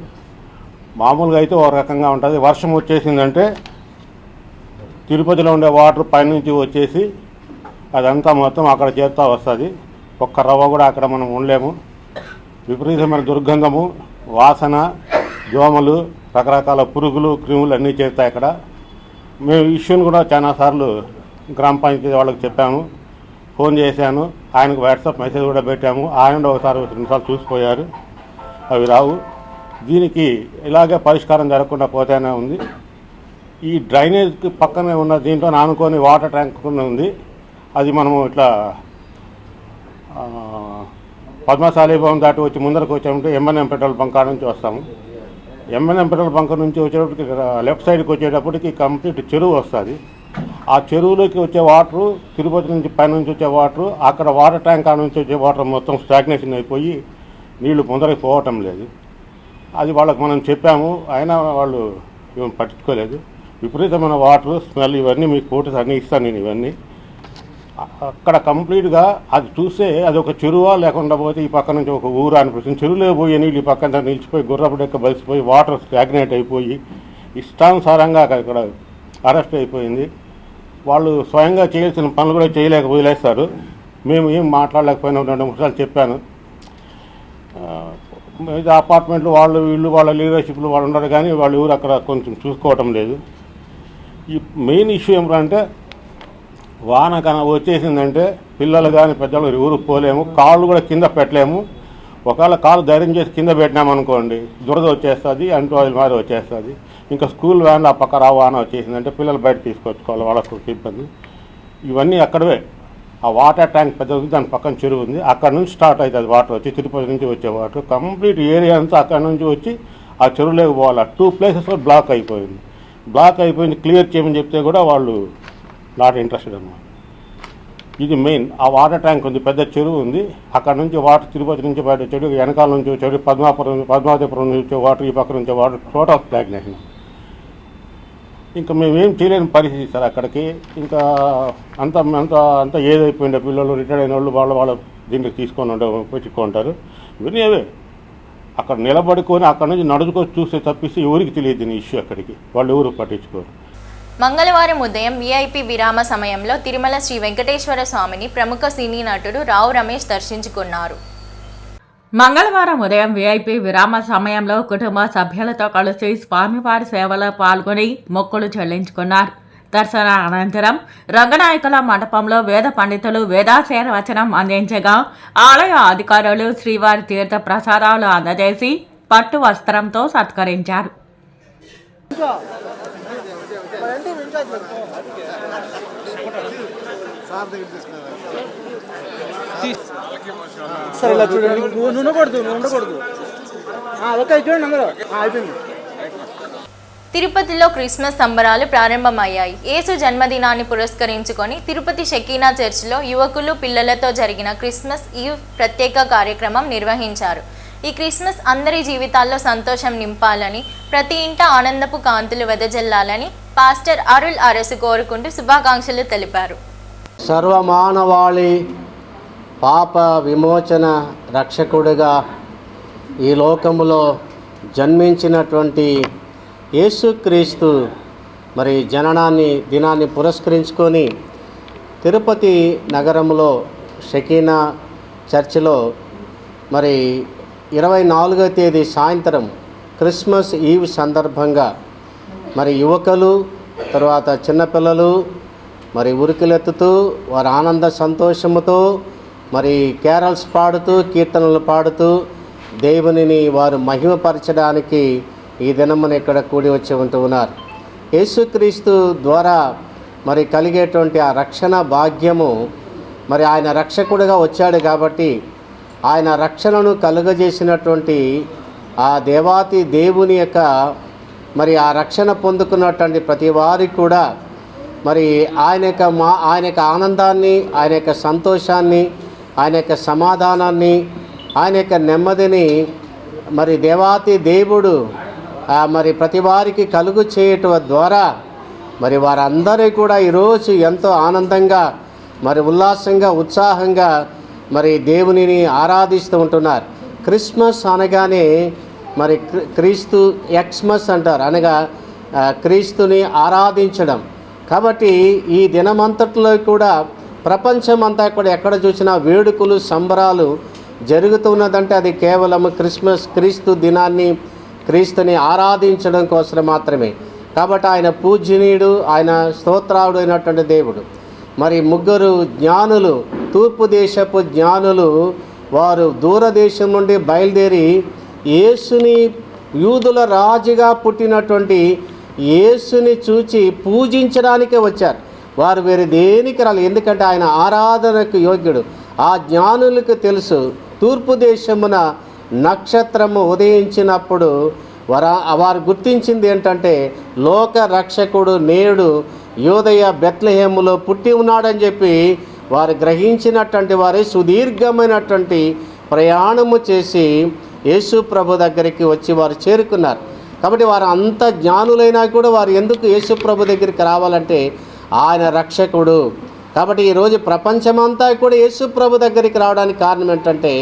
మామూలుగా అయితే ఒక రకంగా ఉంటుంది. వర్షం వచ్చేసిందంటే తిరుపతిలో ఉండే వాటర్ పైనుంచి వచ్చేసి అదంతా మొత్తం అక్కడ చేరుతూ వస్తుంది. ఒక్క రవ్వ కూడా అక్కడ మనం ఉండలేము. విపరీతమైన దుర్గంధము, వాసన, దోమలు, రకరకాల పురుగులు, క్రిములు అన్నీ చేరుతాయి అక్కడ. మేము ఇష్యూని కూడా చాలాసార్లు గ్రామ పంచాయతీ వాళ్ళకి చెప్పాము, ఫోన్ చేశాను, ఆయనకు వాట్సాప్ మెసేజ్ కూడా పెట్టాము. ఆయన ఒకసారి 2 నిమిషాలు చూసిపోయారు. అవి రావు. దీనికి ఇలాగే పరిష్కారం జరగకుండా పోతేనే ఉంది. ఈ డ్రైనేజ్కి పక్కనే ఉన్న దీంట్లో ఆనుకొని వాటర్ ట్యాంక్ ఉంది. అది మనము ఇట్లా పద్మశాలి భవన్ దాటి వచ్చి ముందరకు వచ్చామంటే ఎంఎన్ఎం పెట్రోల్ బంక్ కాడ నుంచి వస్తాము. ఎంఎన్ఎం పెట్రోల్ బంక్ నుంచి వచ్చేటప్పటికి లెఫ్ట్ సైడ్కి వచ్చేటప్పటికి కంప్లీట్ చెరువు వస్తుంది. ఆ చెరువులోకి వచ్చే వాటరు, తిరుపతి నుంచి పైన నుంచి వచ్చే వాటరు, అక్కడ వాటర్ ట్యాంక్ కాడ నుంచి వచ్చే వాటర్ మొత్తం స్టాగ్నేషన్ అయిపోయి నీళ్లు ముందరకు పోవటం లేదు. అది వాళ్ళకి మనం చెప్పాము, అయినా వాళ్ళు ఇవన్నీ పట్టించుకోలేదు. విపరీతమైన వాటర్, స్మెల్, ఇవన్నీ మీకు ఫోటోస్ అన్నీ ఇస్తాను నేను. ఇవన్నీ అక్కడ కంప్లీట్గా అది చూస్తే అది ఒక చెరువా లేకుండా పోతే ఈ పక్క నుంచి ఒక ఊరు అనిపిస్తుంది. చెరువులో పోయి నీళ్ళు ఈ పక్కన నిలిచిపోయి గుర్రపు డెక్క బలిసిపోయి వాటర్ స్టాగ్నేట్ అయిపోయి ఇష్టానుసారంగా ఇక్కడ అరెస్ట్ అయిపోయింది. వాళ్ళు స్వయంగా చేయాల్సిన పనులు కూడా చేయలేక వదిలేస్తారు. మేము ఏం మాట్లాడలేకపోయినా 2 నిమిషాలు చెప్పాను. ఇది అపార్ట్మెంట్లు వాళ్ళు వీళ్ళు వాళ్ళ లీడర్షిప్లు వాళ్ళు ఉన్నారు, కానీ వాళ్ళు ఎవరు అక్కడ కొంచెం చూసుకోవటం లేదు. ఈ మెయిన్ ఇష్యూ ఏమిటంటే వాన వచ్చేసిందంటే పిల్లలు కానీ పెద్దలు ఎవరు పోలేము, కాళ్ళు కూడా కింద పెట్టలేము. ఒకవేళ కాళ్ళు ధైర్యం చేసి కింద పెట్టినామనుకోండి దురద వచ్చేస్తుంది, అంటూ ఆయిల్ మాదిరి వచ్చేస్తుంది. ఇంకా స్కూల్ వ్యాన్లు ఆ పక్క వాన వచ్చేసిందంటే పిల్లలు బయట తీసుకొచ్చుకోవాలి, వాళ్ళకు ఇబ్బంది. ఇవన్నీ అక్కడవే. ఆ వాటర్ ట్యాంక్ పెద్దది, దాని పక్కన చెరువు ఉంది. అక్కడ నుంచి స్టార్ట్ అవుతుంది వాటర్ వచ్చి, తిరుపతి నుంచి వచ్చే వాటర్ కంప్లీట్ ఏరియా అంతా అక్కడ నుంచి వచ్చి ఆ చెరువులోకి పోవాలి. 2 ప్లేసెస్లో బ్లాక్ అయిపోయింది. క్లియర్ చేయమని చెప్తే కూడా వాళ్ళు నాట్ ఇంట్రెస్టెడ్ అన్నమాట. ఇది మెయిన్. ఆ వాటర్ ట్యాంక్ ఉంది, పెద్ద చెరువు ఉంది. అక్కడ నుంచి వాటర్ తిరుపతి నుంచి బయట వచ్చేది, వెనకాల నుంచి వచ్చేది, పద్మావతిపురం నుంచి వచ్చే వాటర్, ఈ పక్క నుంచి వాటర్, టోటల్ స్టాగ్నేషన్. ఇంకా మేమేం చేయలేని పరిస్థితి సార్. అక్కడికి ఇంకా అంత అంత అంతా ఏదైపోయిండే పిల్లలు, రిటైర్డ్ అయిన వాళ్ళు వాళ్ళ దీనికి తీసుకొని పెట్టుకుంటారు. ఇవన్నీ అవే అక్కడ నిలబడుకొని అక్కడ నుంచి నడుచుకొని చూస్తే తప్పిస్తే ఎవరికి తెలియదు దీని ఇష్యూ. అక్కడికి వాళ్ళు ఎవరు పట్టించుకోరు. మంగళవారం ఉదయం వీఐపీ విరామ సమయంలో తిరుమల శ్రీ వెంకటేశ్వర స్వామిని ప్రముఖ సినీ నటుడు రావు రమేష్ దర్శించుకున్నారు. మంగళవారం ఉదయం వీఐపీ విరామ సమయంలో కుటుంబ సభ్యులతో కలిసి స్వామివారి సేవలో పాల్గొని మొక్కులు చెల్లించుకున్నారు. దర్శన అనంతరం రంగనాయకుల మండపంలో వేద పండితులు వేదాశీర్వచనం అందించగా ఆలయ అధికారులు శ్రీవారి తీర్థ ప్రసాదాలు అందజేసి పట్టు వస్త్రంతో సత్కరించారు. తిరుపతిలో క్రిస్మస్ సంబరాలు ప్రారంభమయ్యాయి. యేసు జన్మదినాన్ని పురస్కరించుకొని తిరుపతి షకీనా చర్చిలో యువకులు పిల్లలతో జరిగిన క్రిస్మస్ ఈవ్ ప్రత్యేక కార్యక్రమం నిర్వహించారు. ఈ క్రిస్మస్ అందరి జీవితాల్లో సంతోషం నింపాలని, ప్రతి ఇంట ఆనందపు కాంతులు వెదజల్లాలని పాస్టర్ అరుల్ అరసు కోరుకుంటూ శుభాకాంక్షలు తెలిపారు. సర్వమానవాళి పాప విమోచన రక్షకుడిగా ఈ లోకములో జన్మించినటువంటి యేసుక్రీస్తు మరి దినాన్ని పురస్కరించుకొని తిరుపతి నగరంలో షకీనా చర్చిలో మరి 24వ తేదీ సాయంత్రం క్రిస్మస్ ఈవ్ సందర్భంగా మరి యువకులు, తర్వాత చిన్నపిల్లలు మరి ఉరికిలెత్తుతూ వారి ఆనంద సంతోషముతో మరి క్యారల్స్ పాడుతూ, కీర్తనలు పాడుతూ దేవునిని వారు మహిమపరచడానికి ఈ దినమున ఇక్కడ కూడి వచ్చి ఉంటూ ఉన్నారు. యేసుక్రీస్తు ద్వారా మరి కలిగేటువంటి ఆ రక్షణ భాగ్యము, మరి ఆయన రక్షకుడిగా వచ్చాడు కాబట్టి ఆయన రక్షణను కలుగజేసినటువంటి ఆ దేవాతి దేవుని యొక్క మరి ఆ రక్షణ పొందుకున్నటువంటి ప్రతి వారికి కూడా మరి ఆయన యొక్క ఆనందాన్ని, ఆయన యొక్క సంతోషాన్ని, ఆయన యొక్క సమాధానాన్ని, ఆయన యొక్క నెమ్మదిని మరి దేవాతి దేవుడు మరి ప్రతి వారికి కలుగు చేయటం ద్వారా మరి వారందరూ కూడా ఈరోజు ఎంతో ఆనందంగా మరి ఉల్లాసంగా ఉత్సాహంగా మరి దేవునిని ఆరాధిస్తూ ఉంటున్నారు. క్రిస్మస్ అనగానే మరి క్రీస్తు ఎక్స్మస్ అంటారు, అనగా క్రీస్తుని ఆరాధించడం. కాబట్టి ఈ దినమంతట్లో కూడా ప్రపంచమంతా కూడా ఎక్కడ చూసినా వేడుకలు సంబరాలు జరుగుతున్నదంటే అది కేవలం క్రీస్తు దినాన్ని, క్రీస్తుని ఆరాధించడం కోసం మాత్రమే. కాబట్టి ఆయన పూజ్యనీయుడు, ఆయన స్తోత్రావుడు అయినటువంటి దేవుడు. మరి ముగ్గురు జ్ఞానులు, తూర్పు దేశపు జ్ఞానులు, వారు దూరదేశం నుండి బయలుదేరి యేసుని, యూదుల రాజుగా పుట్టినటువంటి యేసుని చూచి పూజించడానికే వచ్చారు. వారు వేరే దేనికి రాలేదు, ఎందుకంటే ఆయన ఆరాధనకు యోగ్యుడు. ఆ జ్ఞానులకు తెలుసు, తూర్పు దేశమున నక్షత్రము ఉదయించినప్పుడు వారు గుర్తించింది ఏంటంటే లోక రక్షకుడు నేడు యోదయ బెత్లెహేములో పుట్టి ఉన్నాడని చెప్పి వారు గ్రహించినటువంటి వారే సుదీర్ఘమైనటువంటి ప్రయాణము చేసి యేసు ప్రభు దగ్గరికి వచ్చి వారు చేరుకున్నారు. కాబట్టి వారు అంత జ్ఞానులైనా కూడా వారు ఎందుకు యేసు ప్రభు దగ్గరికి రావాలంటే ఆయన రక్షకుడు. కాబట్టి ఈరోజు ప్రపంచమంతా కూడా యేసు ప్రభు దగ్గరికి రావడానికి కారణం ఏంటంటే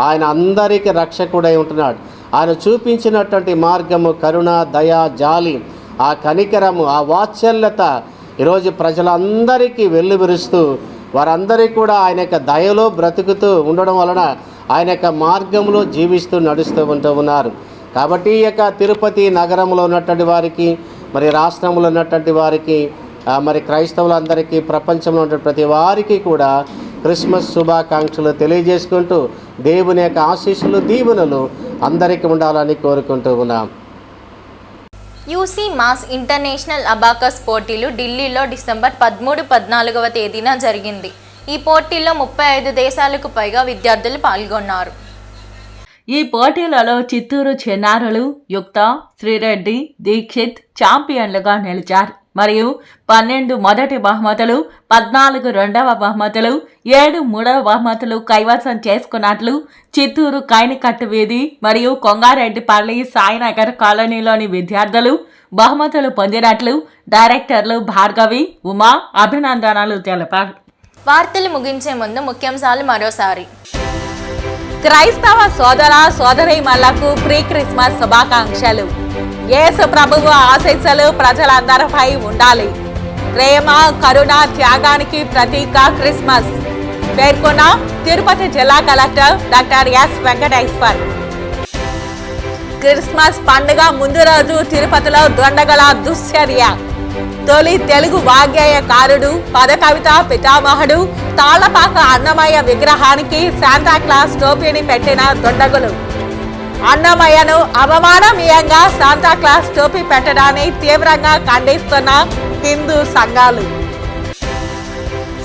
ఆయన అందరికీ రక్షకుడై ఉంటున్నాడు. ఆయన చూపించినటువంటి మార్గము, కరుణ, దయ, జాలి, ఆ కనికరము, ఆ వాత్సల్యత ఈరోజు ప్రజలందరికీ వెల్లువిరుస్తూ వారందరికీ కూడా ఆయన యొక్క దయలో బ్రతుకుతూ ఉండడం వలన ఆయన యొక్క మార్గంలో జీవిస్తూ నడుస్తూ ఉన్నారు. కాబట్టి ఈ యొక్క తిరుపతి నగరంలో ఉన్నటువంటి వారికి, మరి రాష్ట్రంలో ఉన్నటువంటి వారికి, మరి క్రైస్తవులందరికీ, ప్రపంచంలో ఉన్న ప్రతి వారికి కూడా క్రిస్మస్ శుభాకాంక్షలు తెలియజేసుకుంటూ దేవుని యొక్క ఆశీస్సులు, దీవెనలు అందరికీ ఉండాలని కోరుకుంటూ ఉన్నాం. యూసీ మాస్ ఇంటర్నేషనల్ అబాకస్ పోటీలు ఢిల్లీలో డిసెంబర్ 13-14వ తేదీన జరిగింది. ఈ పోటీల్లో 35 దేశాలకు పైగా విద్యార్థులు పాల్గొన్నారు. ఈ పోటీలలో చిత్తూరు చిన్నారులు యుక్త, శ్రీరెడ్డి, దీక్షిత్ ఛాంపియన్లుగా నిలిచారు. మరియు 12 మొదటి బహుమతులు, 14 రెండవ బహుమతులు, 7 మూడవ బహుమతులు కైవసం చేసుకున్నట్లు చిత్తూరు కైనికట్టు వీధి మరియు కొంగారెడ్డిపల్లి సాయినగర్ కాలనీలోని విద్యార్థులు బహుమతులు పొందినట్లు డైరెక్టర్లు భార్గవి, ఉమా అభినందనలు తెలిపారు. వార్తలు ముగించే ముందు ముఖ్యాంశాలు మరోసారి. క్రైస్తవ సోదర సోదరీమణులకు ప్రీ క్రిస్మస్ శుభాకాంక్షలు. యేసు ప్రభువు ఆశీస్సులు ప్రజలందరిపై ఉండాలి. ప్రేమ, కరుణ, త్యాగానికి ప్రతీక క్రిస్మస్ పేర్కొన్న తిరుపతి జిల్లా collector doctor yes Venkateshwar. Christmas పండుగ ముందు రోజు తిరుపతిలో దొండగల దుశ్చర్య. తొలి తెలుగు వాగ్గేయకారుడు, పదకవిత పితామహుడు తాళ్లపాక అన్నమయ్య విగ్రహానికి శాంతాక్లాస్ టోపీని పెట్టిన దొండగులు. అన్నమయ్యను అవమాననీయంగా శాంతాక్లాస్ టోపీ పెట్టడాన్ని తీవ్రంగా ఖండిస్తున్న హిందూ సంఘాలు.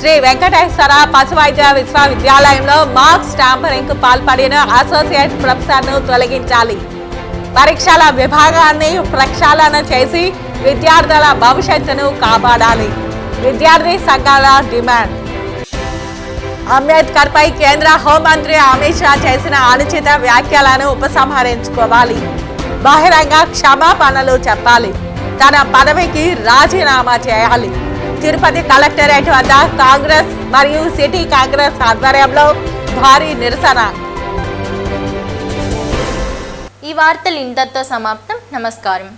శ్రీ వెంకటేశ్వర పశు వైద్య విశ్వవిద్యాలయంలో మార్క్స్ ట్యాంపరింగ్ పాల్పడిన అసోసియేట్ ప్రొఫెసర్ను తొలగించాలి. పరీక్షల విభాగాన్ని ప్రక్షాళన చేసి విద్యార్థుల భవిష్యత్తును కాపాడాలి. విద్యార్థి సంఘాల డిమాండ్. అంబేద్కర్ పై కేంద్ర హోంమంత్రి అమిత్ షా చేసిన అనుచిత వ్యాఖ్యలను ఉపసంహరించుకోవాలి. బహిరంగ క్షమాపణలు చెప్పాలి. తన పదవికి రాజీనామా చేయాలి. తిరుపతి కలెక్టరేట్ వద్ద కాంగ్రెస్ మరియు సిటీ కాంగ్రెస్ ఆధ్వర్యంలో భారీ నిరసన. ఈ వార్తలు ఇంతటితో సమాప్తం. నమస్కారం.